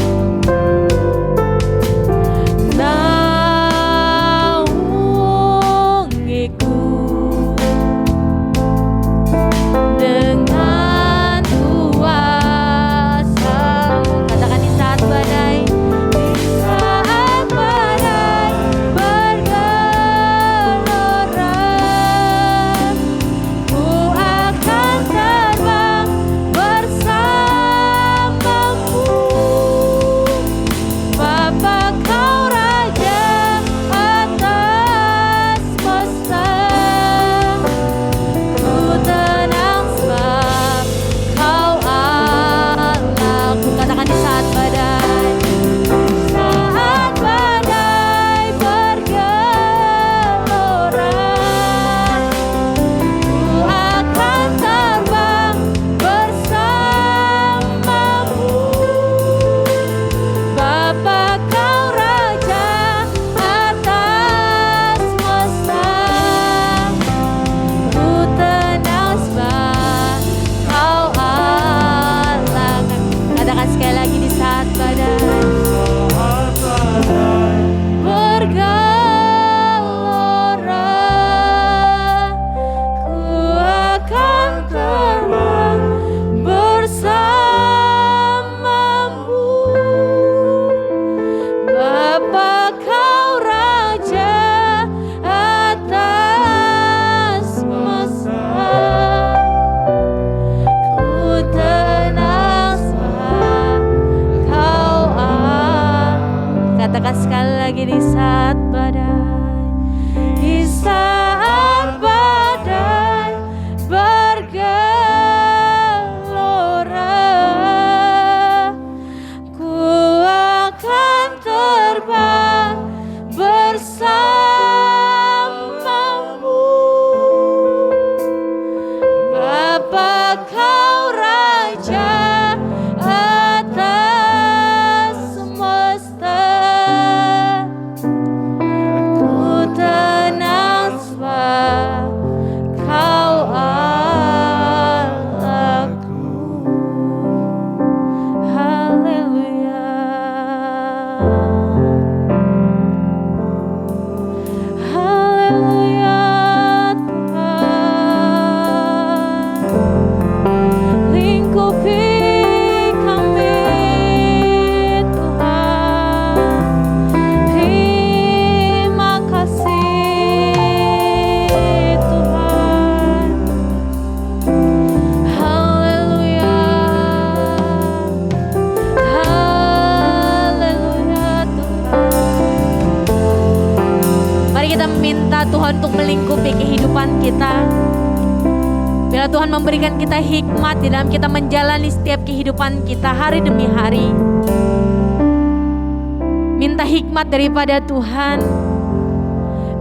naungiku dengan kuasa-Mu. Katakan di saat badai, kita minta Tuhan untuk melingkupi kehidupan kita. Bila Tuhan memberikan kita hikmat di dalam kita menjalani setiap kehidupan kita hari demi hari. Minta hikmat daripada Tuhan.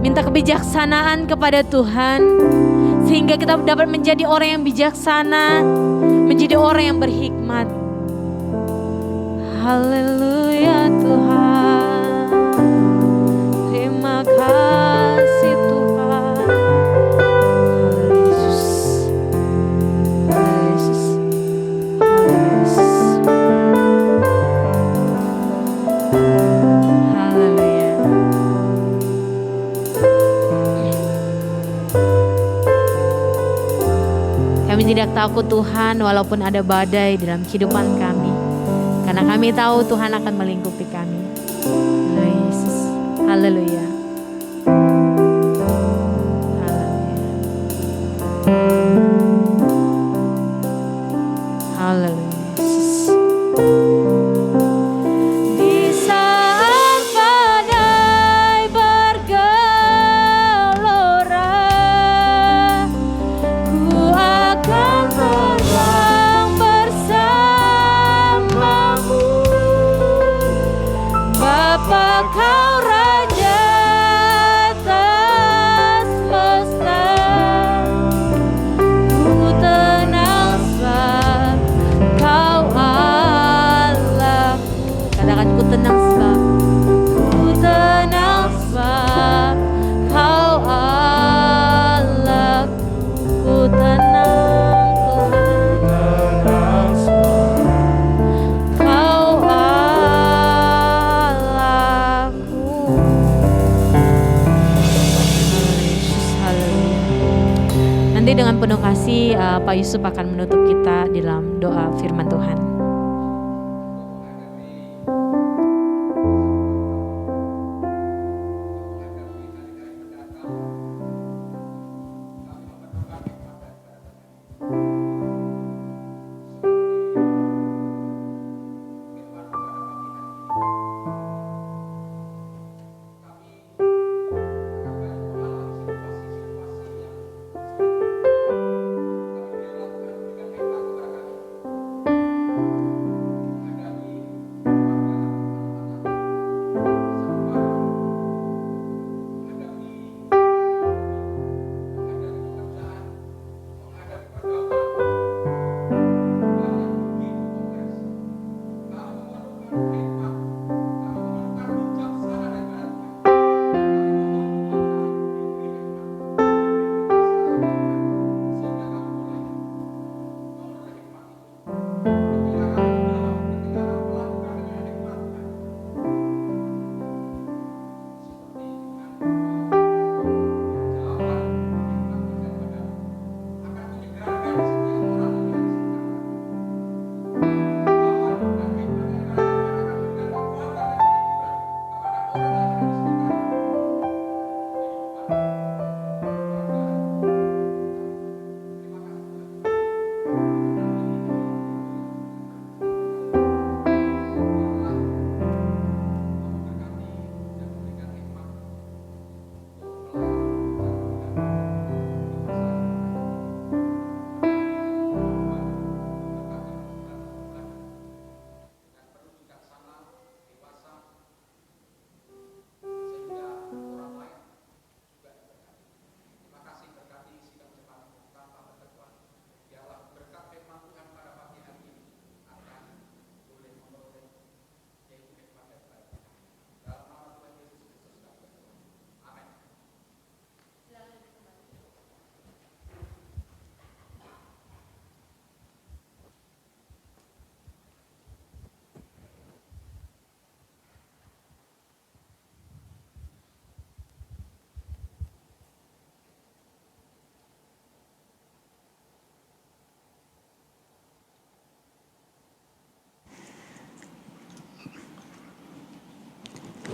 Minta kebijaksanaan kepada Tuhan. Sehingga kita dapat menjadi orang yang bijaksana. Menjadi orang yang berhikmat. Haleluya Tuhan. Terima kasih Tuhan. Yesus. Yesus. Yesus. Haleluya. Kami tidak takut Tuhan walaupun ada badai dalam kehidupan kami. Karena kami tahu Tuhan akan melingkupi kami. Yesus. Haleluya. Haleluya. Yesus. Di saat badai bergelora, ku akan terbang bersamamu. Bapa kau Raja atas semesta, ku tenang sebab kau Allahku. Katakan ku tenang sebab, ku tenang sebab kau Allahku. Ku tenang Tuhan, kau Allahku. Yesus, haleluya. Nanti dengan penuh kasih Pak Yusuf akan menutup kita di dalam doa firman Tuhan.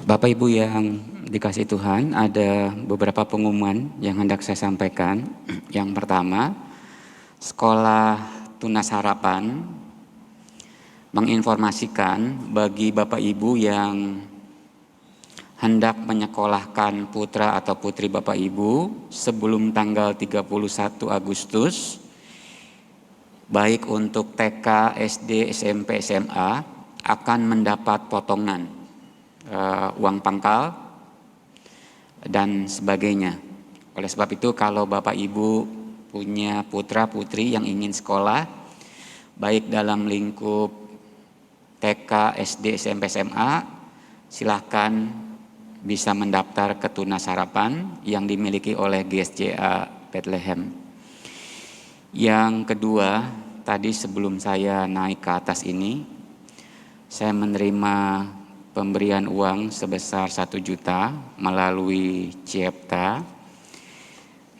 Bapak Ibu yang dikasih Tuhan, ada beberapa pengumuman yang hendak saya sampaikan. Yang pertama, Sekolah Tunas Harapan menginformasikan bagi Bapak Ibu yang hendak menyekolahkan putra atau putri Bapak Ibu sebelum tanggal 31 Agustus, baik untuk TK, SD, SMP, SMA, akan mendapat potongan uang pangkal dan sebagainya. Oleh sebab itu, kalau Bapak Ibu punya putra putri yang ingin sekolah, baik dalam lingkup TK, SD, SMP, SMA, silahkan bisa mendaftar ke Tunas Harapan yang dimiliki oleh GSJA Bethlehem. Yang kedua, tadi sebelum saya naik ke atas ini, saya menerima pemberian uang sebesar 1 juta melalui Ciepta.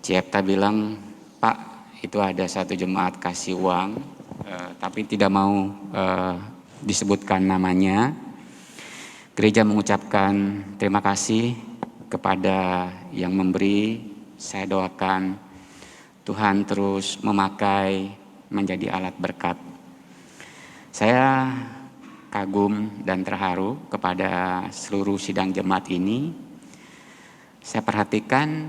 Ciepta bilang, Pak, itu ada satu jemaat kasih uang, tapi tidak mau disebutkan namanya. Gereja mengucapkan terima kasih kepada yang memberi. Saya doakan Tuhan terus memakai menjadi alat berkat. Saya kagum dan terharu kepada seluruh sidang jemaat ini. Saya perhatikan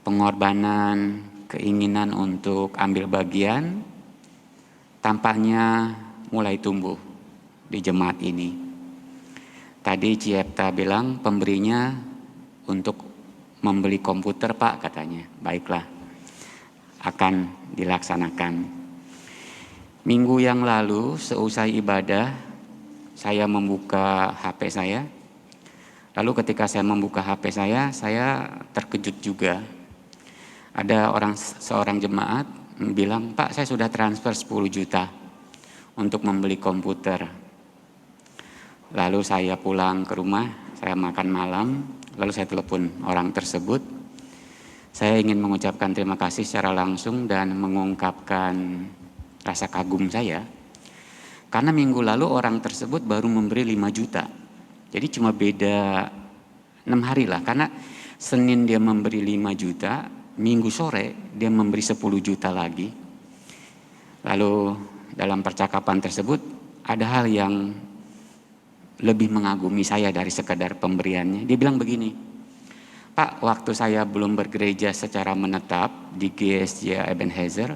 pengorbanan, keinginan untuk ambil bagian tampaknya mulai tumbuh di jemaat ini. Tadi Ciepta bilang pemberinya untuk membeli komputer, Pak, katanya. Baiklah, akan dilaksanakan. Minggu yang lalu seusai ibadah, saya membuka HP saya. Lalu ketika saya membuka HP saya terkejut juga. Ada seorang jemaat bilang, Pak, saya sudah transfer 10 juta untuk membeli komputer. Lalu saya pulang ke rumah, saya makan malam, lalu saya telepon orang tersebut. Saya ingin mengucapkan terima kasih secara langsung dan mengungkapkan rasa kagum saya. Karena minggu lalu orang tersebut baru memberi 5 juta. Jadi cuma beda 6 hari lah. Karena Senin dia memberi 5 juta, Minggu sore dia memberi 10 juta lagi. Lalu dalam percakapan tersebut ada hal yang lebih mengagumi saya dari sekedar pemberiannya. Dia bilang begini, Pak, waktu saya belum bergereja secara menetap di GSJ Ebenezer,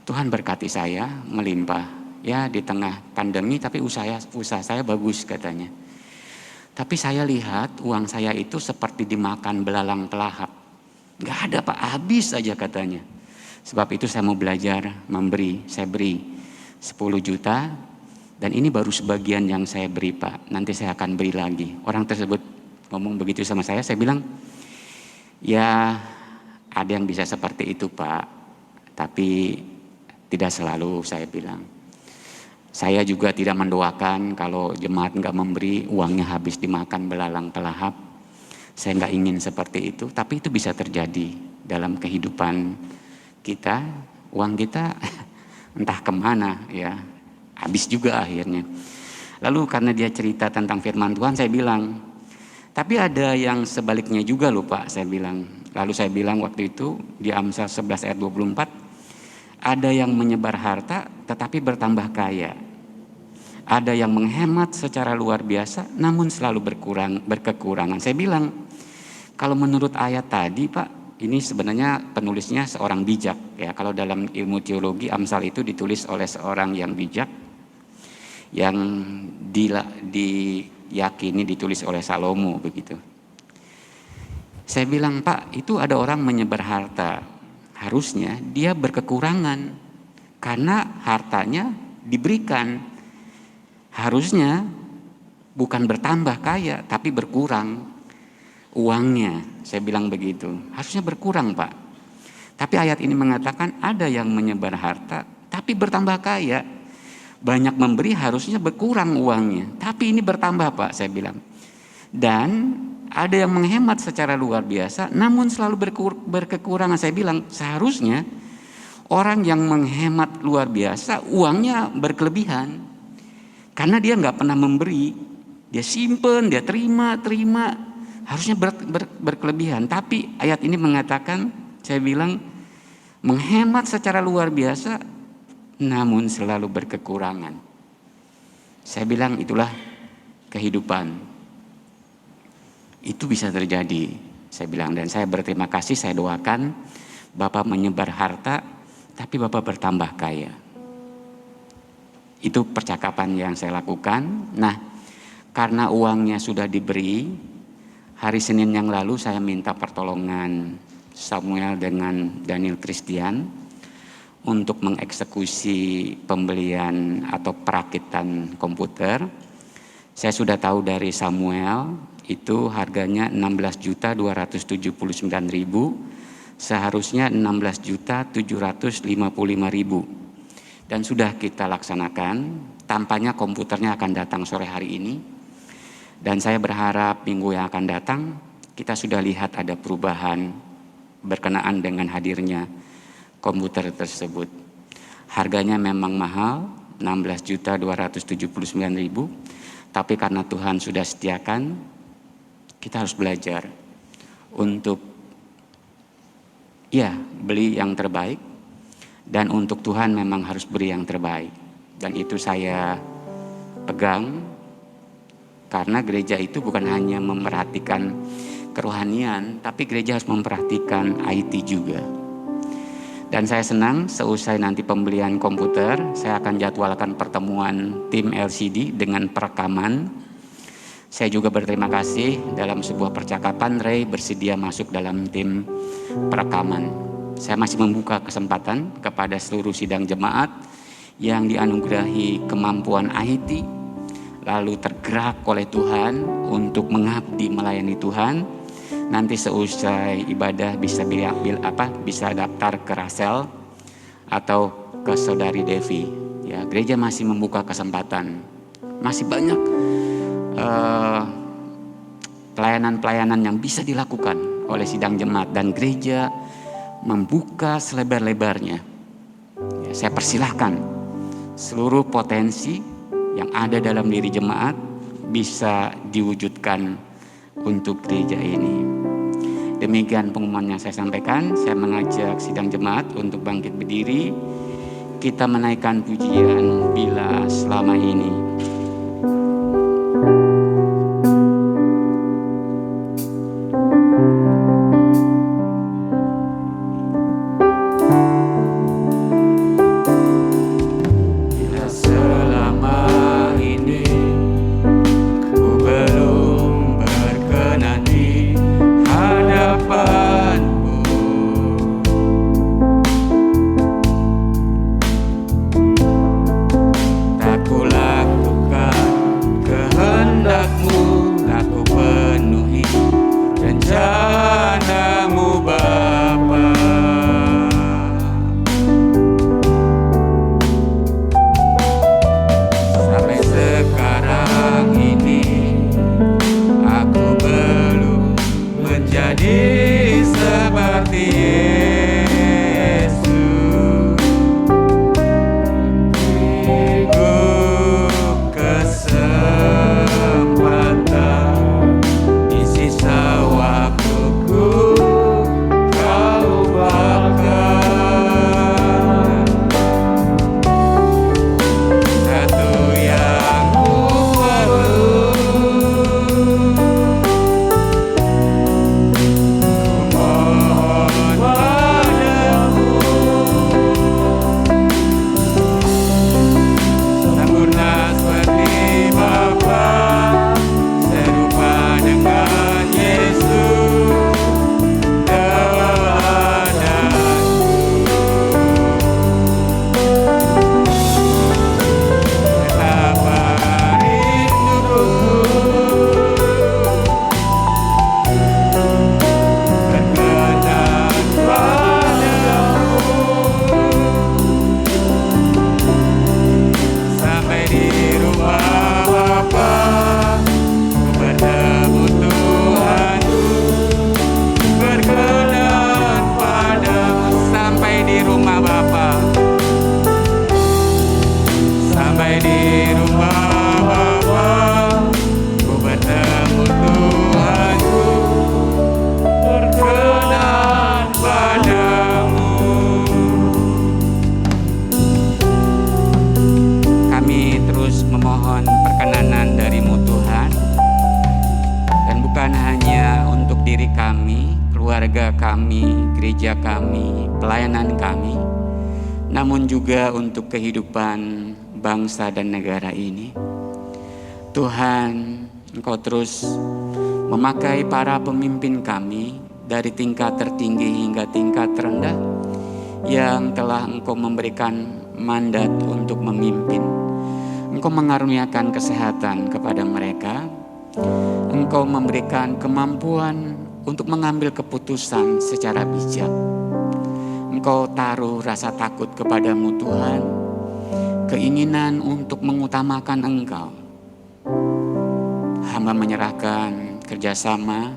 Tuhan berkati saya melimpah. Ya di tengah pandemi tapi usaha saya bagus katanya. Tapi saya lihat uang saya itu seperti dimakan belalang pelahap. Gak ada Pak, habis aja katanya. Sebab itu saya mau belajar memberi. Saya beri 10 juta. Dan ini baru sebagian yang saya beri, Pak. Nanti saya akan beri lagi. Orang tersebut ngomong begitu sama saya bilang, ya ada yang bisa seperti itu, Pak. Tapi tidak selalu, saya bilang. Saya juga tidak mendoakan kalau jemaat nggak memberi, uangnya habis dimakan belalang pelahap. Saya nggak ingin seperti itu, tapi itu bisa terjadi dalam kehidupan kita. Uang kita entah kemana ya. Habis juga akhirnya. Lalu karena dia cerita tentang firman Tuhan, saya bilang, tapi ada yang sebaliknya juga loh Pak, saya bilang. Lalu saya bilang waktu itu di Amsal 11 ayat 24, ada yang menyebar harta tetapi bertambah kaya. Ada yang menghemat secara luar biasa namun selalu berkekurangan. Saya bilang, kalau menurut ayat tadi Pak, ini sebenarnya penulisnya seorang bijak ya. Kalau dalam ilmu teologi Amsal itu ditulis oleh seorang yang bijak, yang diyakini ditulis oleh Salomo begitu. Saya bilang, Pak, itu ada orang menyebar harta, harusnya dia berkekurangan karena hartanya diberikan. Harusnya bukan bertambah kaya tapi berkurang uangnya. Saya bilang begitu, harusnya berkurang Pak. Tapi ayat ini mengatakan ada yang menyebar harta tapi bertambah kaya. Banyak memberi harusnya berkurang uangnya, tapi ini bertambah Pak, saya bilang. Dan ada yang menghemat secara luar biasa namun selalu berkekurangan. Saya bilang seharusnya orang yang menghemat luar biasa uangnya berkelebihan, karena dia nggak pernah memberi, dia simpen, dia terima, harusnya berkelebihan. Tapi ayat ini mengatakan, saya bilang menghemat secara luar biasa namun selalu berkekurangan. Saya bilang itulah kehidupan. Itu bisa terjadi, saya bilang. Dan saya berterima kasih, saya doakan Bapak menyebar harta, tapi Bapak bertambah kaya. Itu percakapan yang saya lakukan. Nah, karena uangnya sudah diberi, hari Senin yang lalu saya minta pertolongan Samuel dengan Daniel Christian untuk mengeksekusi pembelian atau perakitan komputer. Saya sudah tahu dari Samuel itu harganya 16.279.000, seharusnya 16.755.000, dan sudah kita laksanakan. Tampaknya komputernya akan datang sore hari ini, dan saya berharap minggu yang akan datang kita sudah lihat ada perubahan berkenaan dengan hadirnya komputer tersebut. Harganya memang mahal, 16.279.000, tapi karena Tuhan sudah sediakan, kita harus belajar untuk beli yang terbaik, dan untuk Tuhan memang harus beri yang terbaik. Dan itu saya pegang, karena gereja itu bukan hanya memperhatikan kerohanian, tapi gereja harus memperhatikan IT juga. Dan saya senang seusai nanti pembelian komputer, saya akan jadwalkan pertemuan tim LCD dengan perekaman. Saya juga berterima kasih dalam sebuah percakapan Ray bersedia masuk dalam tim perekaman. Saya masih membuka kesempatan kepada seluruh sidang jemaat yang dianugerahi kemampuan IT, lalu tergerak oleh Tuhan untuk mengabdi melayani Tuhan. Nanti seusai ibadah bisa bisa daftar ke Rasel atau ke Saudari Devi. Ya, gereja masih membuka kesempatan. Masih banyak pelayanan-pelayanan yang bisa dilakukan oleh sidang jemaat, dan gereja membuka selebar-lebarnya. Ya, saya persilahkan seluruh potensi yang ada dalam diri jemaat bisa diwujudkan untuk gereja ini. Demikian pengumuman yang saya sampaikan. Saya mengajak sidang jemaat untuk bangkit berdiri. Kita menaikkan pujian Bila Selama Ini. diri kami, keluarga kami, gereja kami, pelayanan kami, namun juga untuk kehidupan bangsa dan negara ini. Tuhan, Engkau terus memakai para pemimpin kami dari tingkat tertinggi hingga tingkat terendah yang telah Engkau memberikan mandat untuk memimpin. Engkau mengaruniakan kesehatan kepada mereka. Engkau memberikan kemampuan untuk mengambil keputusan secara bijak. Engkau taruh rasa takut kepadamu Tuhan, keinginan untuk mengutamakan Engkau. Hamba menyerahkan kerjasama,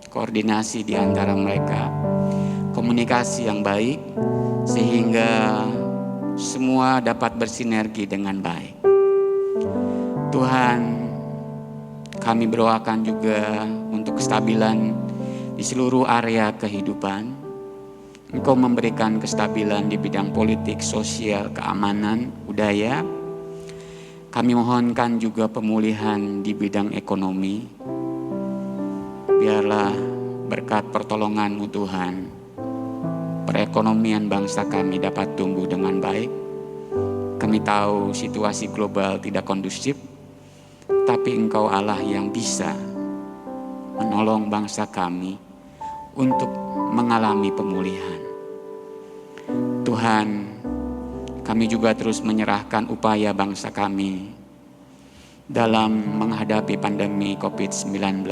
koordinasi di antara mereka, komunikasi yang baik, sehingga semua dapat bersinergi dengan baik. Tuhan, kami berdoakan juga untuk kestabilan di seluruh area kehidupan. Engkau memberikan kestabilan di bidang politik, sosial, keamanan, budaya. Kami mohonkan juga pemulihan di bidang ekonomi. Biarlah berkat pertolongan-Mu Tuhan, perekonomian bangsa kami dapat tumbuh dengan baik. Kami tahu situasi global tidak kondusif, tapi Engkau Allah yang bisa menolong bangsa kami untuk mengalami pemulihan. Tuhan, kami juga terus menyerahkan upaya bangsa kami dalam menghadapi pandemi COVID-19.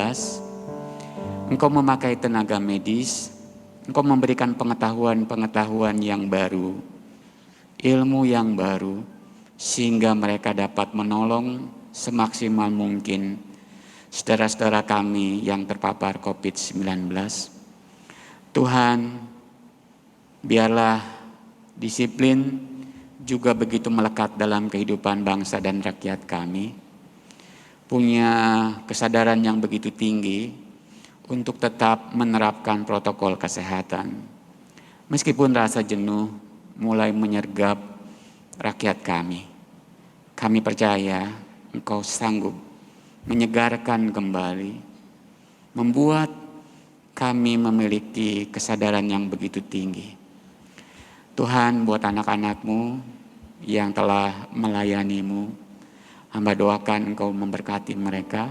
Engkau memakai tenaga medis, Engkau memberikan pengetahuan-pengetahuan yang baru, ilmu yang baru, sehingga mereka dapat menolong semaksimal mungkin saudara-saudara kami yang terpapar COVID-19. Tuhan, biarlah disiplin juga begitu melekat dalam kehidupan bangsa dan rakyat kami. Punya kesadaran yang begitu tinggi untuk tetap menerapkan protokol kesehatan. Meskipun rasa jenuh mulai menyergap rakyat kami, kami percaya Engkau sanggup menyegarkan kembali, membuat kami memiliki kesadaran yang begitu tinggi. Tuhan, buat anak-anak-Mu yang telah melayani-Mu, hamba doakan Engkau memberkati mereka,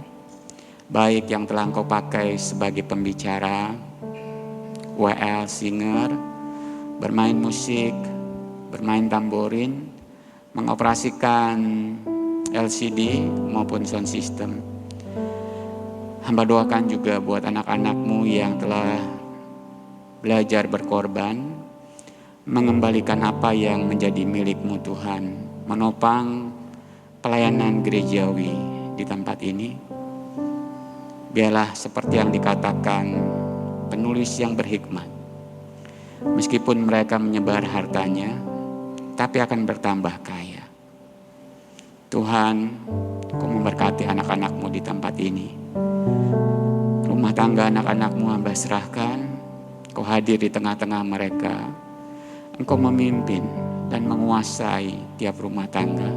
baik yang telah Engkau pakai sebagai pembicara, WL, singer, bermain musik, bermain tamborin, mengoperasikan LCD maupun sound system. Hamba doakan juga buat anak-anak-Mu yang telah belajar berkorban, mengembalikan apa yang menjadi milik-Mu Tuhan, menopang pelayanan gerejawi di tempat ini. Biarlah seperti yang dikatakan penulis yang berhikmat, meskipun mereka menyebar hartanya, tapi akan bertambah kaya. Tuhan, Kau memberkati anak-anak-Mu di tempat ini. Rumah tangga anak-anak-Mu hamba serahkan, Kau hadir di tengah-tengah mereka. Engkau memimpin dan menguasai tiap rumah tangga.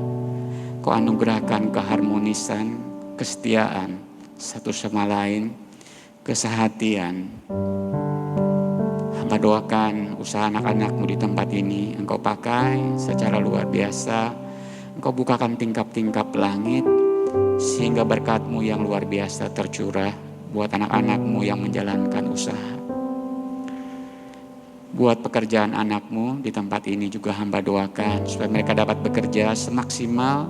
Kau anugerahkan keharmonisan, kesetiaan satu sama lain, kesehatian. Hamba doakan usaha anak-anak-Mu di tempat ini Engkau pakai secara luar biasa. Engkau bukakan tingkap-tingkap langit sehingga berkat-Mu yang luar biasa tercurah buat anak-anak-Mu yang menjalankan usaha. Buat pekerjaan anak-Mu di tempat ini juga hamba doakan supaya mereka dapat bekerja semaksimal,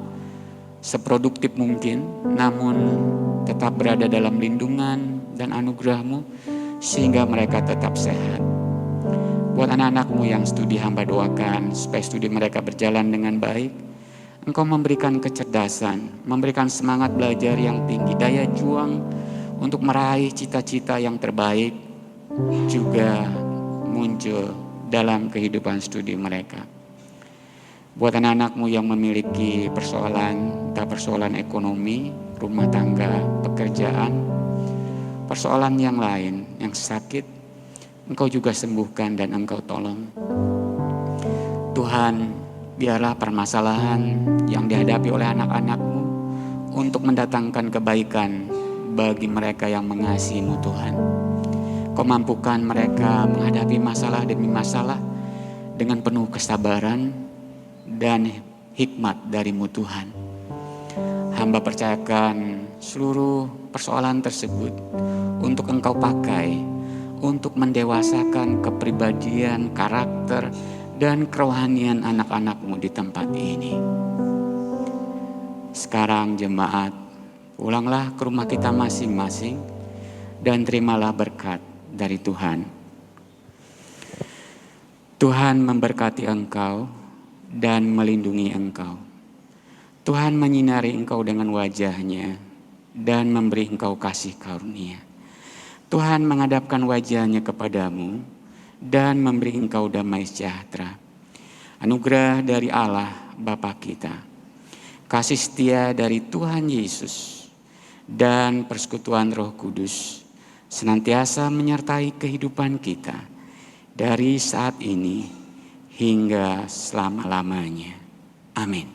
seproduktif mungkin, namun tetap berada dalam lindungan dan anugerah-Mu sehingga mereka tetap sehat. Buat anak-anak-Mu yang studi hamba doakan supaya studi mereka berjalan dengan baik. Engkau memberikan kecerdasan, memberikan semangat belajar yang tinggi, daya juang untuk meraih cita-cita yang terbaik juga muncul dalam kehidupan studi mereka. Buat anak-anak-Mu yang memiliki persoalan, entah persoalan ekonomi, rumah tangga, pekerjaan, persoalan yang lain, yang sakit, Engkau juga sembuhkan dan Engkau tolong. Tuhan, biarlah permasalahan yang dihadapi oleh anak-anak-Mu untuk mendatangkan kebaikan bagi mereka yang mengasihi-Mu Tuhan. Kau mampukan mereka menghadapi masalah demi masalah dengan penuh kesabaran dan hikmat darimu Tuhan. Hamba percayakan seluruh persoalan tersebut untuk Engkau pakai untuk mendewasakan kepribadian, karakter, dan kerohanian anak-anak-Mu di tempat ini. Sekarang jemaat, pulanglah ke rumah kita masing-masing dan terimalah berkat dari Tuhan. Tuhan memberkati engkau dan melindungi engkau. Tuhan menyinari engkau dengan wajah-Nya dan memberi engkau kasih karunia. Tuhan menghadapkan wajah-Nya kepadamu dan memberi engkau damai sejahtera. Anugerah dari Allah Bapa kita, kasih setia dari Tuhan Yesus, dan persekutuan Roh Kudus senantiasa menyertai kehidupan kita dari saat ini hingga selama-lamanya. Amin.